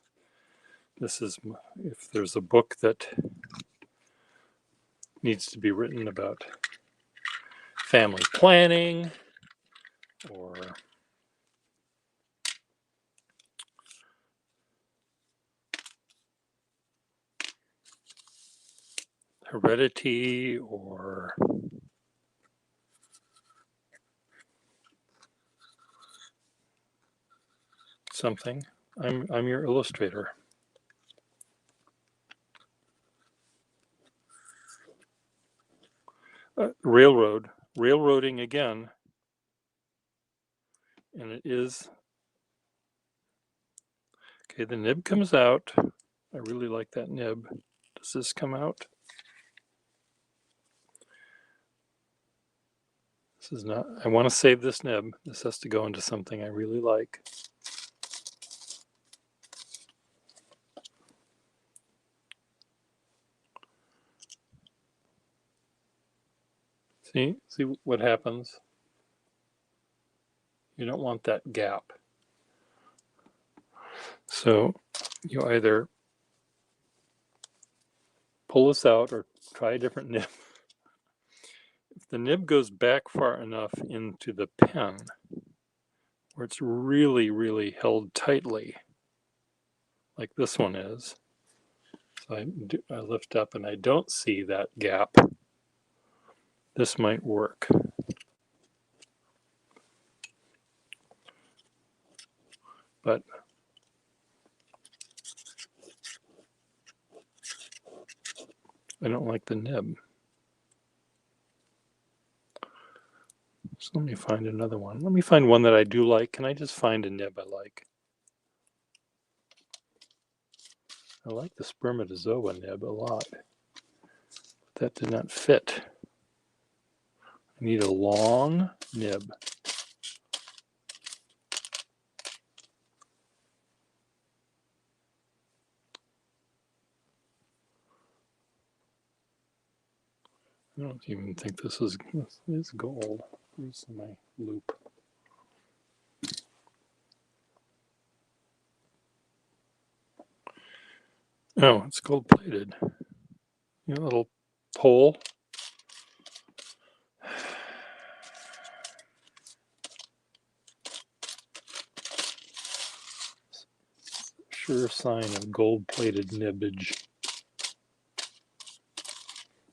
if there's a book that needs to be written about family planning or heredity or something, I'm your illustrator. Railroading again, and it is okay. The nib comes out. I really like that nib. Does this come out? This is not. I want to save this nib. This has to go into something I really like. See what happens? You don't want that gap. So you either pull this out or try a different nib. If the nib goes back far enough into the pen where it's really, really held tightly, like this one is, so I lift up and I don't see that gap, this might work. But I don't like the nib. So let me find another one. Let me find one that I do like. Can I just find a nib I like? I like the spermatozoa nib a lot. But that did not fit. I need a long nib. I don't even think this is gold. Where's my loop? Oh, it's gold plated. You know, little pole. Sure sign of gold plated nibbage.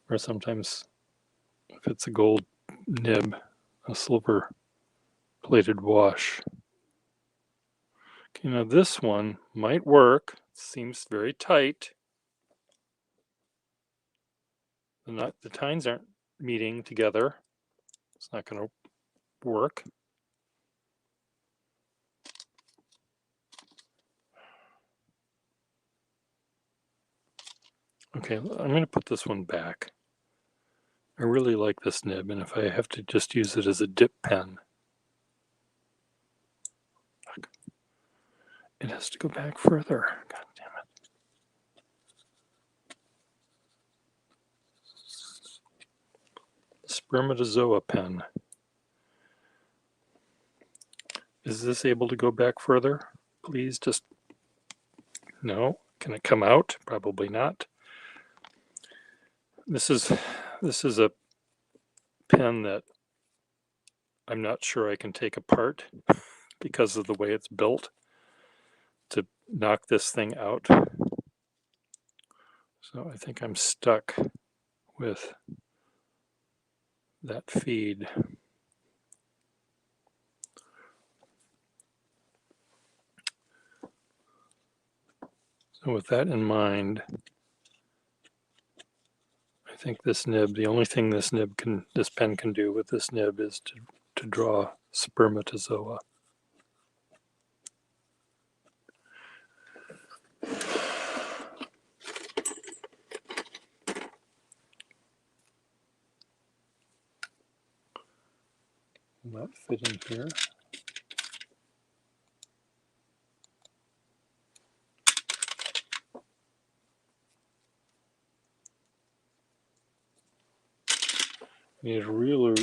Or sometimes, if it's a gold nib, a silver plated wash. Okay, now this one might work. Seems very tight. The tines aren't meeting together. It's not going to work. Okay, I'm going to put this one back. I really like this nib, and if I have to just use it as a dip pen. It has to go back further. God damn it. Spermatozoa pen. Is this able to go back further? Please just... No. Can it come out? Probably not. This is a pen that I'm not sure I can take apart because of the way it's built to knock this thing out. So I think I'm stuck with that feed. So with that in mind, I think this nib, the only thing this pen can do with this nib is to draw spermatozoa. Will that fit in here? I need a really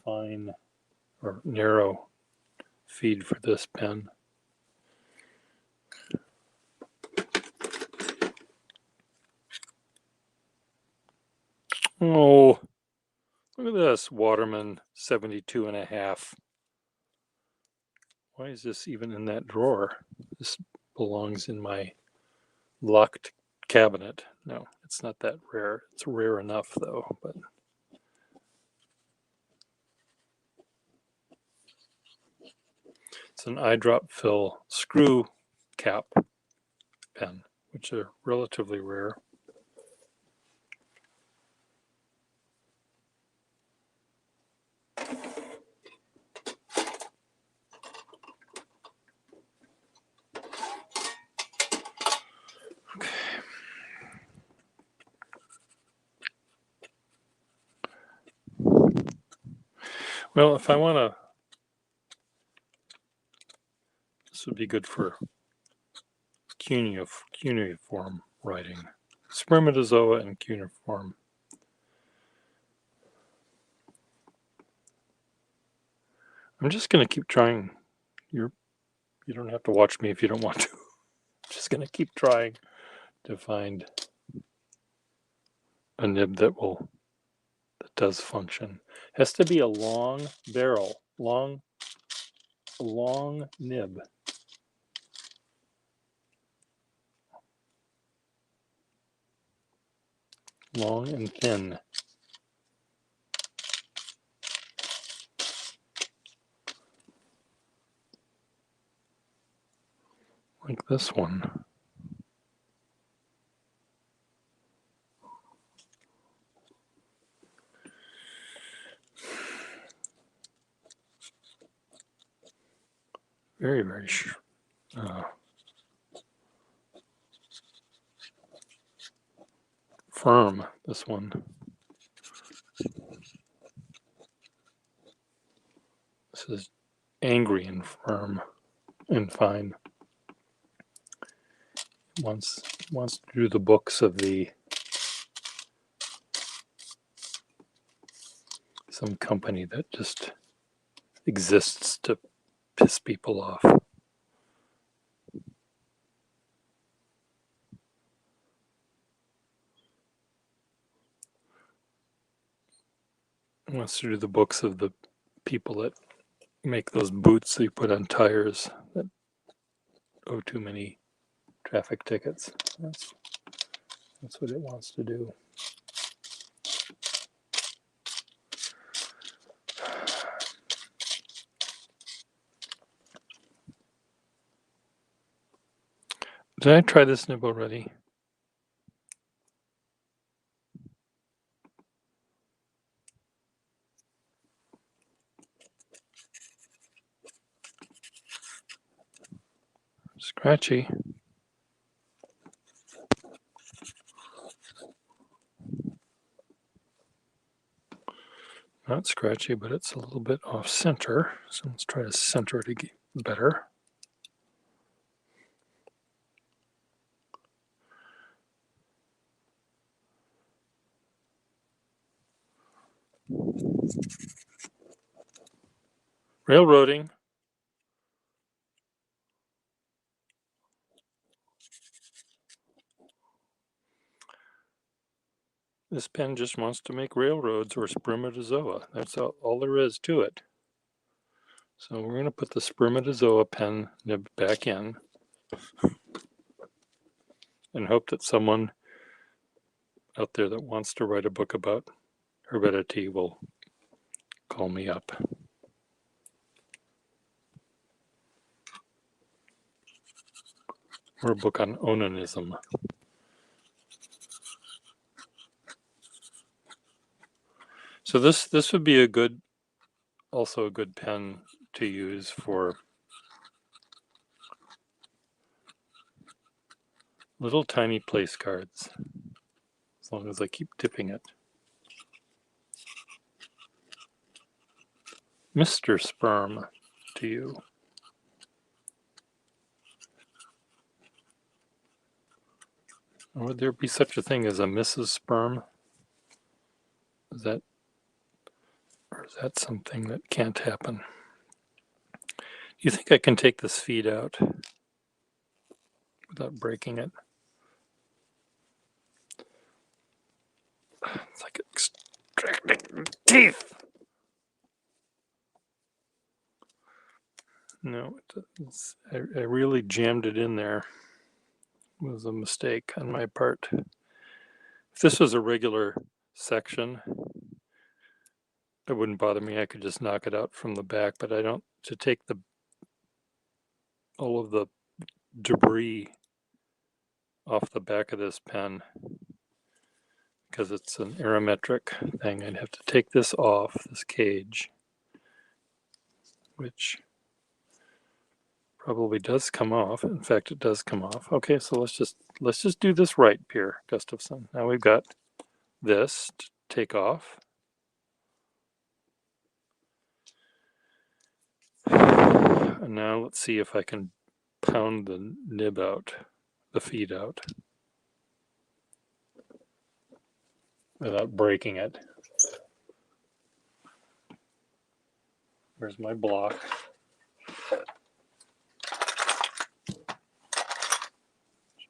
fine or narrow feed for this pen. Oh, look at this, Waterman 72.5. Why is this even in that drawer? This belongs in my locked cabinet. No, it's not that rare. It's rare enough though, but it's an eyedrop fill screw cap pen, which are relatively rare. Okay. Well, if I want to, this would be good for cuneiform writing. Spermatozoa and cuneiform. I'm just going to keep trying. You don't have to watch me if you don't want to. I'm just going to keep trying to find a nib that does function. It has to be a long barrel, long nib. Long and thin. Like this one. Very, very firm, this one. This is angry and firm and fine. Wants to do the books of some company that just exists to piss people off. Wants to do the books of the people that make those boots that you put on tires that owe too many traffic tickets. That's what it wants to do. Did I try this nib already? Scratchy. Not scratchy, but it's a little bit off center. So let's try to center it again better. Railroading. This pen just wants to make railroads or spermatozoa. That's all there is to it. So we're going to put the spermatozoa pen nib back in and hope that someone out there that wants to write a book about heredity will call me up. Or a book on onanism. So this would be also a good pen to use for little tiny place cards, as long as I keep dipping it. Mr. Sperm to you. Would there be such a thing as a Mrs. Sperm? Or is that something that can't happen? Do you think I can take this feed out without breaking it? It's like extracting teeth. No, I really jammed it in there. It was a mistake on my part. If this was a regular section, it wouldn't bother me. I could just knock it out from the back, but I don't, to take all of the debris off the back of this pen, because it's an aerometric thing, I'd have to take this off, this cage, which probably does come off. In fact, it does come off. Okay, so let's just do this right, Pierre Gustafson. Now we've got this to take off. And now let's see if I can pound the nib out, the feed out, without breaking it. Where's my block? There's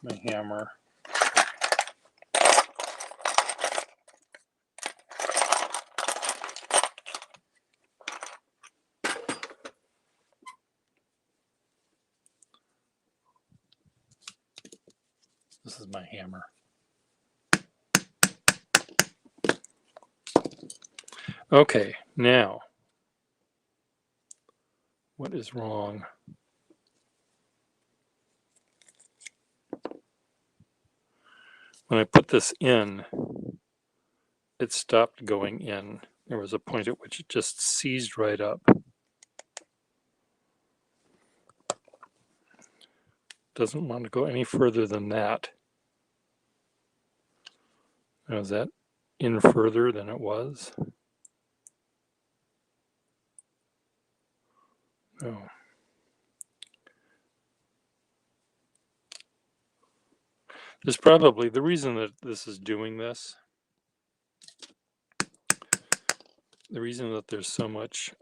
my hammer. This is my hammer. Okay, now, what is wrong? When I put this in, it stopped going in. There was a point at which it just seized right up. Doesn't want to go any further than that. Now, is that in further than it was? No. There's probably, the reason that this is doing this, the reason that there's so much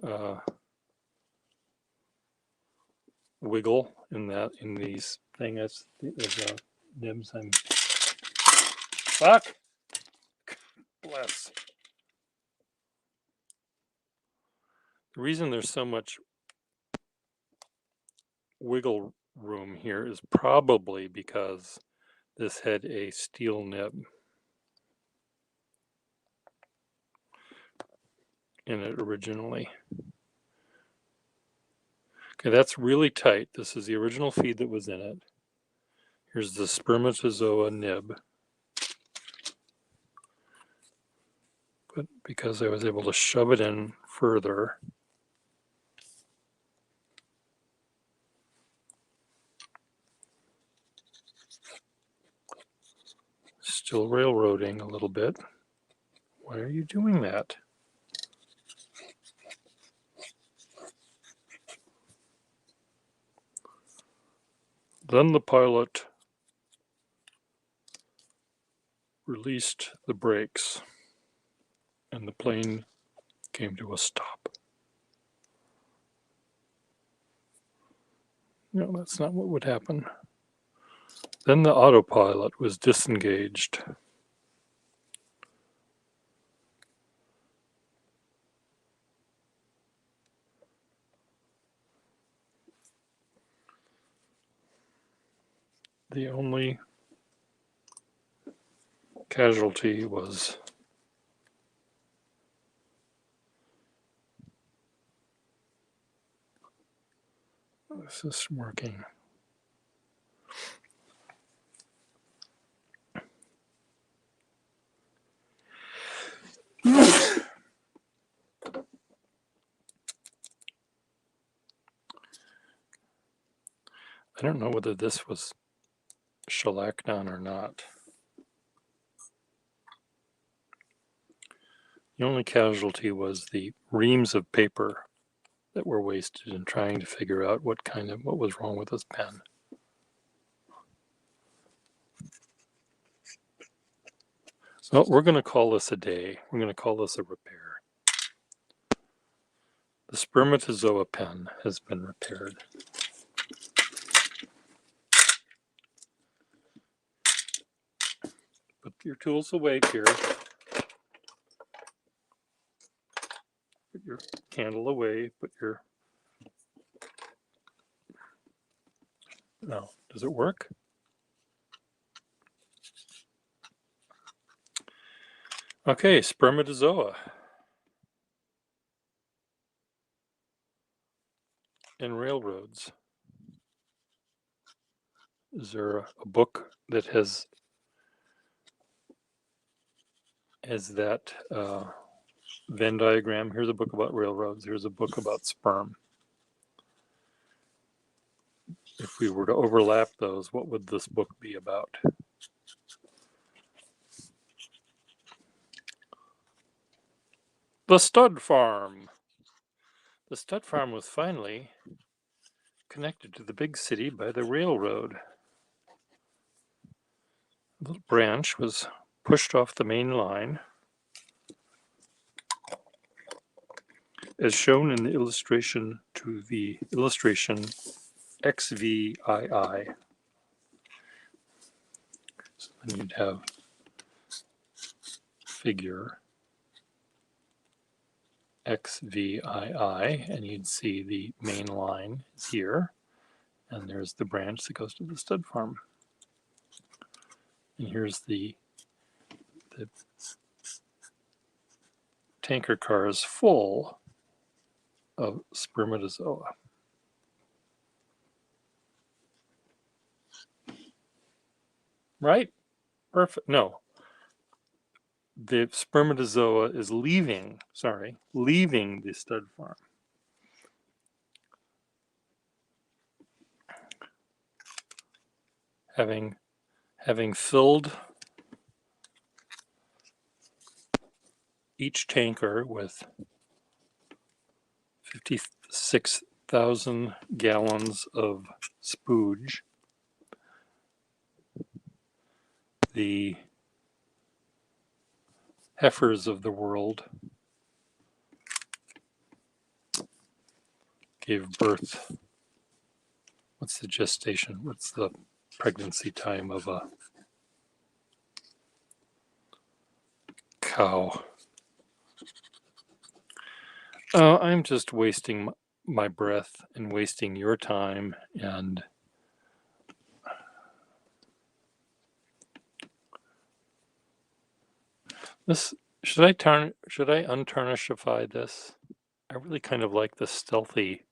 wiggle in these things, the nibs, fuck! Bless. The reason there's so much wiggle room here is probably because this had a steel nib in it originally. Okay, that's really tight. This is the original feed that was in it. Here's the spermatozoa nib. But because I was able to shove it in further, still railroading a little bit. Why are you doing that? Then the pilot released the brakes and the plane came to a stop. No, that's not what would happen. Then the autopilot was disengaged. The only casualty was this is working. I don't know whether this was shellacked on or not. The only casualty was the reams of paper that were wasted in trying to figure out what was wrong with this pen. So we're going to call this a day. We're going to call this a repair. The spermatozoa pen has been repaired. Put your tools away, here. Put your candle away. Put your... No, does it work? Okay, spermatozoa. And railroads. Is there a book that has that Venn diagram? Here's a book about railroads. Here's a book about sperm. If we were to overlap those, what would this book be about? The stud farm. The stud farm was finally connected to the big city by the railroad. A little branch was pushed off the main line, as shown in the illustration to the illustration XVII. So then you'd have figure XVII, and you'd see the main line is here, and there's the branch that goes to the stud farm. And here's the tanker cars full of spermatozoa. Right? Perfect. No. The spermatozoa is leaving the stud farm. Having filled each tanker with 56,000 gallons of spooge, the heifers of the world gave birth. What's the gestation? What's the pregnancy time of a cow? I'm just wasting my breath and wasting your time, and this should I untarnishify this? I really kind of like the stealthy.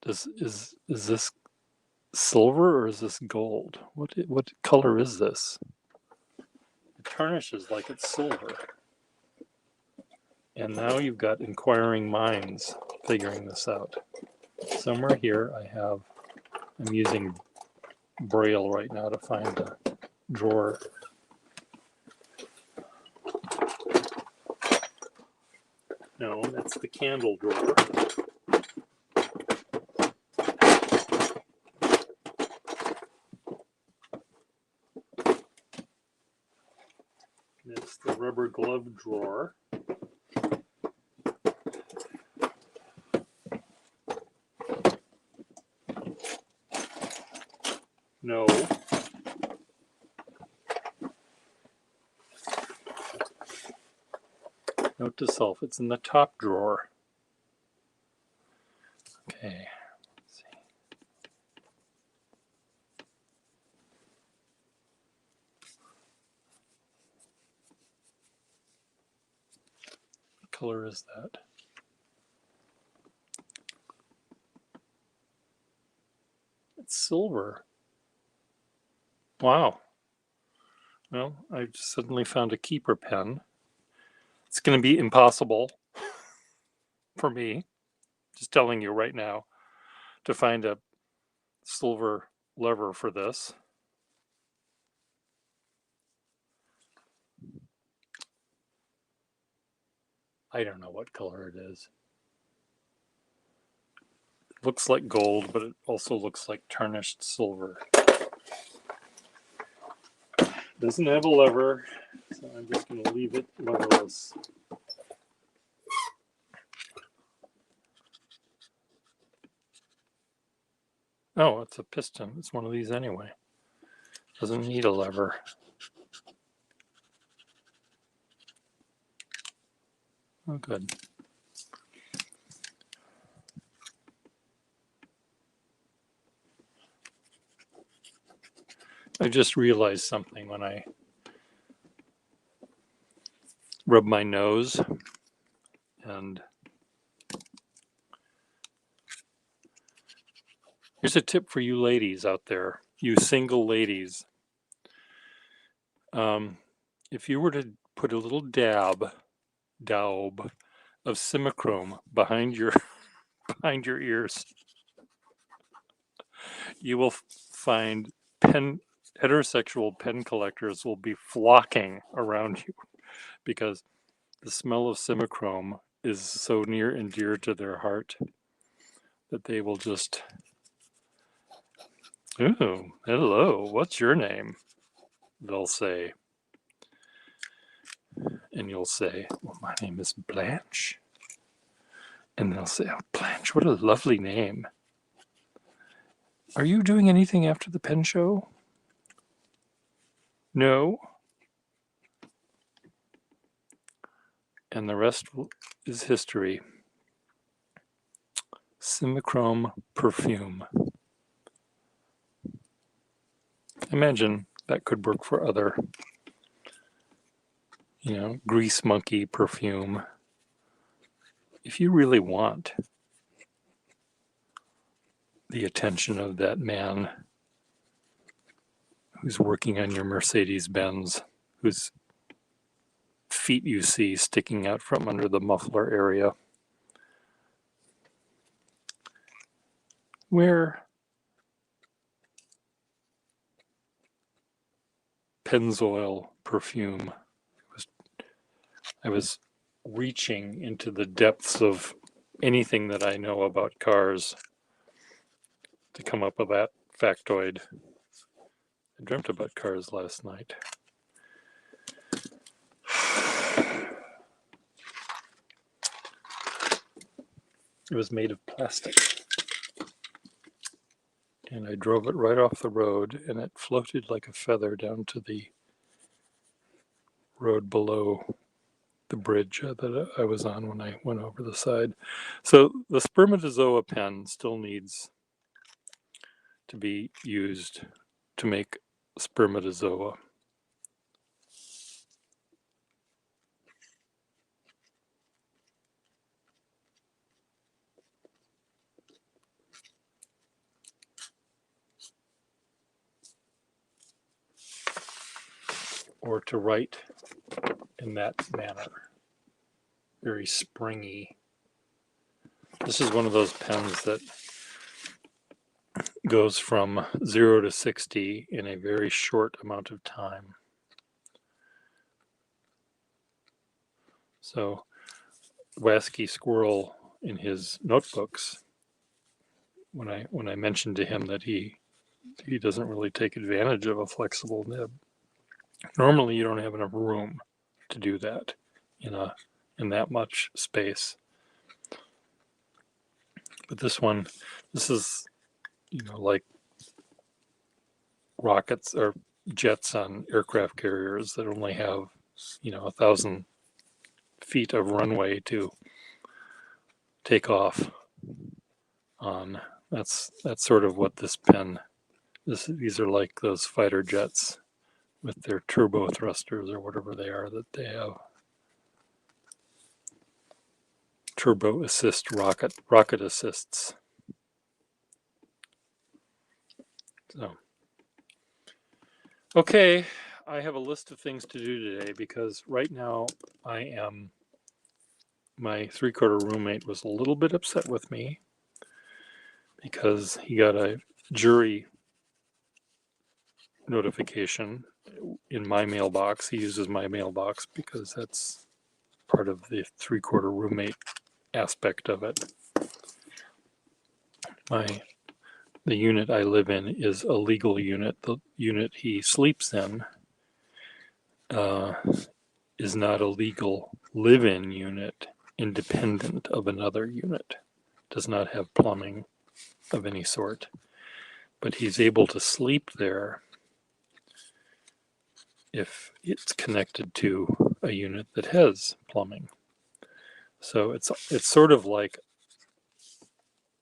Is this silver or is this gold? What color is this? It tarnishes like it's silver. And now you've got inquiring minds figuring this out. Somewhere here I'm using Braille right now to find a drawer. No, that's the candle drawer. That's the rubber glove drawer. Note to self, it's in the top drawer. Okay. Let's see. What color is that? It's silver. Wow. Well, I just suddenly found a keeper pen. It's going to be impossible for me, just telling you right now, to find a silver lever for this. I don't know what color it is. It looks like gold, but it also looks like tarnished silver. Doesn't have a lever, so I'm just going to leave it leverless. Oh, it's a piston. It's one of these anyway. Doesn't need a lever. Oh, good. I just realized something when I rub my nose, and here's a tip for you ladies out there, you single ladies. If you were to put a little daub of simichrome behind your ears, you will find heterosexual pen collectors will be flocking around you, because the smell of simichrome is so near and dear to their heart that they will just, "Ooh, hello, what's your name?" they'll say. And you'll say, "Well, my name is Blanche." And they'll say, "Oh, Blanche, what a lovely name. Are you doing anything after the pen show?" "No." And the rest is history. Simichrome perfume. Imagine that could work for other, grease monkey perfume. If you really want the attention of that man who's working on your Mercedes-Benz, whose feet you see sticking out from under the muffler area, wear Pennzoil perfume. I was reaching into the depths of anything that I know about cars to come up with that factoid. I dreamt about cars last night. It was made of plastic. And I drove it right off the road, and it floated like a feather down to the road below the bridge that I was on when I went over the side. So the spermatozoa pen still needs to be used to make spermatozoa. Or to write in that manner. Very springy. This is one of those pens that goes from 0 to 60 in a very short amount of time. So Wasky Squirrel, in his notebooks, when I mentioned to him that he doesn't really take advantage of a flexible nib. Normally you don't have enough room to do that in that much space. But this is like rockets or jets on aircraft carriers that only have 1,000 feet of runway to take off on. That's sort of what this pen. These are like those fighter jets with their turbo thrusters or whatever they are that they have. Turbo assist rocket assists. So, okay, I have a list of things to do today because right now my 3/4 roommate was a little bit upset with me because he got a jury notification in my mailbox. He uses my mailbox because that's part of the 3/4 roommate aspect of it. The unit I live in is a legal unit. The unit he sleeps in is not a legal live-in unit independent of another unit. Does not have plumbing of any sort. But he's able to sleep there if it's connected to a unit that has plumbing. So it's sort of like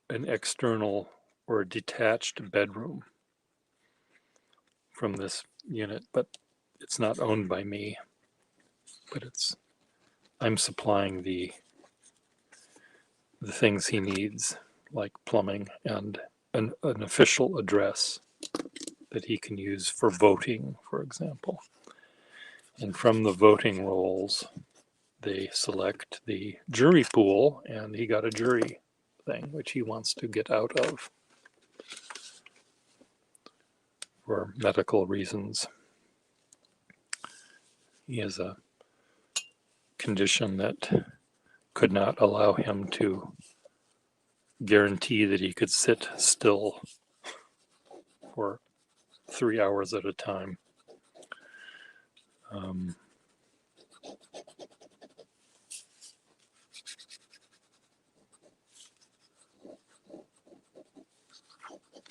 an external or a detached bedroom from this unit, but it's not owned by me. But I'm supplying the things he needs, like plumbing and an official address that he can use for voting, for example. And from the voting rolls, they select the jury pool, and he got a jury thing, which he wants to get out of for medical reasons. He has a condition that could not allow him to guarantee that he could sit still for 3 hours at a time.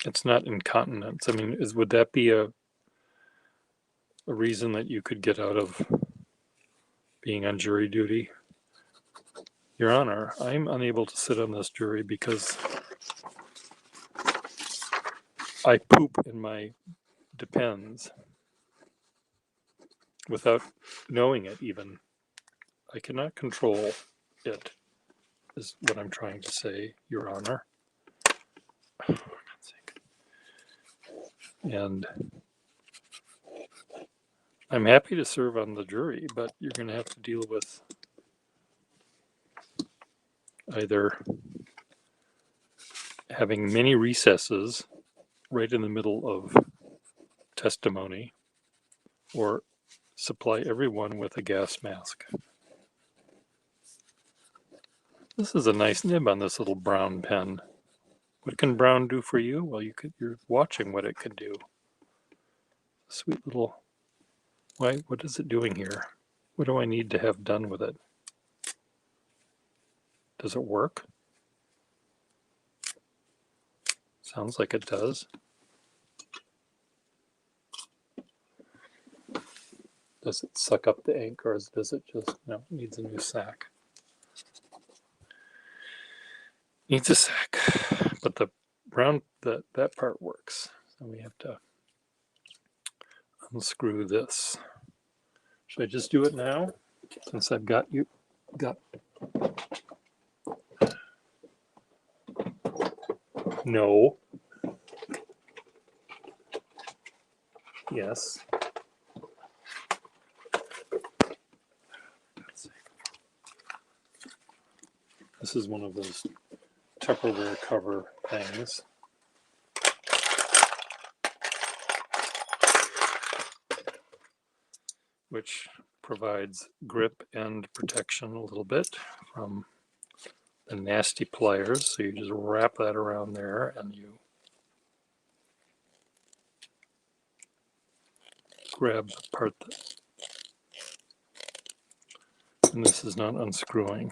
It's not incontinence. I mean, would that be a reason that you could get out of being on jury duty? Your Honor, I'm unable to sit on this jury because I poop in my Depends without knowing it even. I cannot control it, is what I'm trying to say, Your Honor. And I'm happy to serve on the jury, but you're going to have to deal with either having many recesses right in the middle of testimony or supply everyone with a gas mask. This is a nice nib on this little brown pen. What can brown do for you? Well, you're watching what it can do. Sweet little, what is it doing here? What do I need to have done with it? Does it work? Sounds like it does. Does it suck up the ink, or does it just, no, it needs a new sack. Needs a sack, but the brown, that part works. So we have to unscrew this. Should I just do it now? Since I've got you, no. Yes. This is one of those Tupperware cover things. Which provides grip and protection a little bit from the nasty pliers. So you just wrap that around there and you grab the part and this is not unscrewing.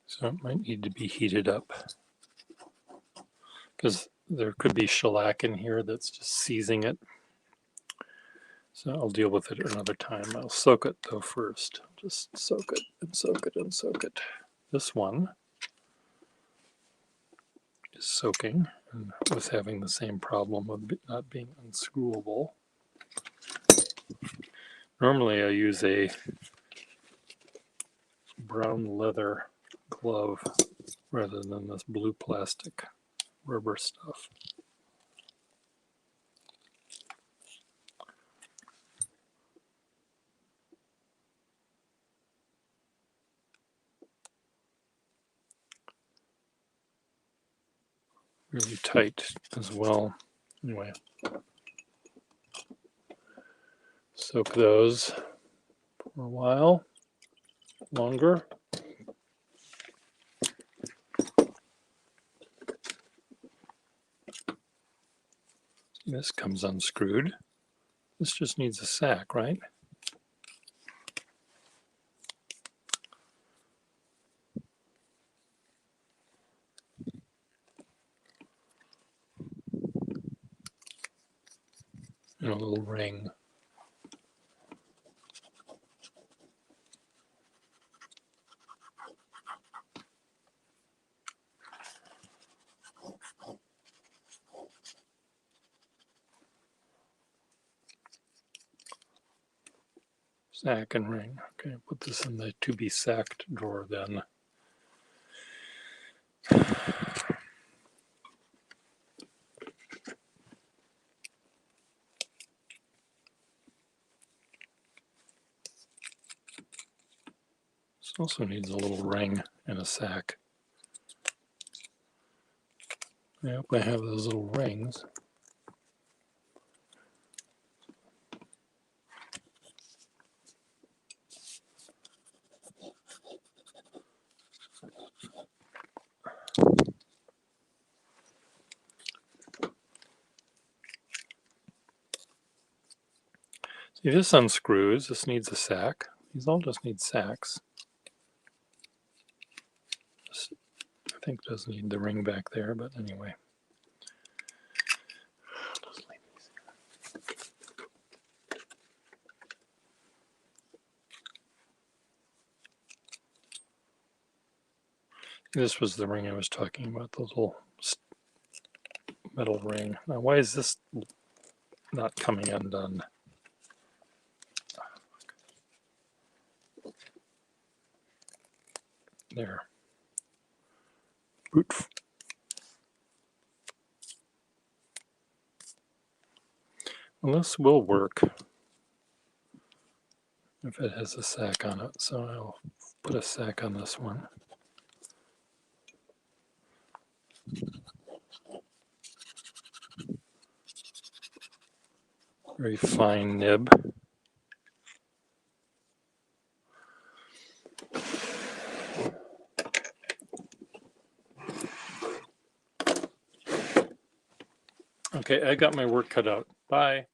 So it might need to be heated up. because there could be shellac in here that's just seizing it. So I'll deal with it another time. I'll soak it though first. Just soak it and soak it and soak it. This one is soaking and was having the same problem of it not being unscrewable. Normally I use a brown leather glove rather than this blue plastic rubber stuff. Really tight as well. Anyway, soak those for a while longer. This comes unscrewed. This just needs a sack, right? And a little ring. Sack and ring. Okay, put this in the to be sacked drawer then. This also needs a little ring and a sack. I hope I have those little rings. See, this unscrews. This needs a sack. These all just need sacks. This, I think, does need the ring back there, but anyway. Just leave these here. This was the ring I was talking about, the little metal ring. Now, why is this not coming undone? There. Boot. Well, this will work if it has a sack on it, so I'll put a sack on this one. Very fine nib. Okay, I got my work cut out. Bye.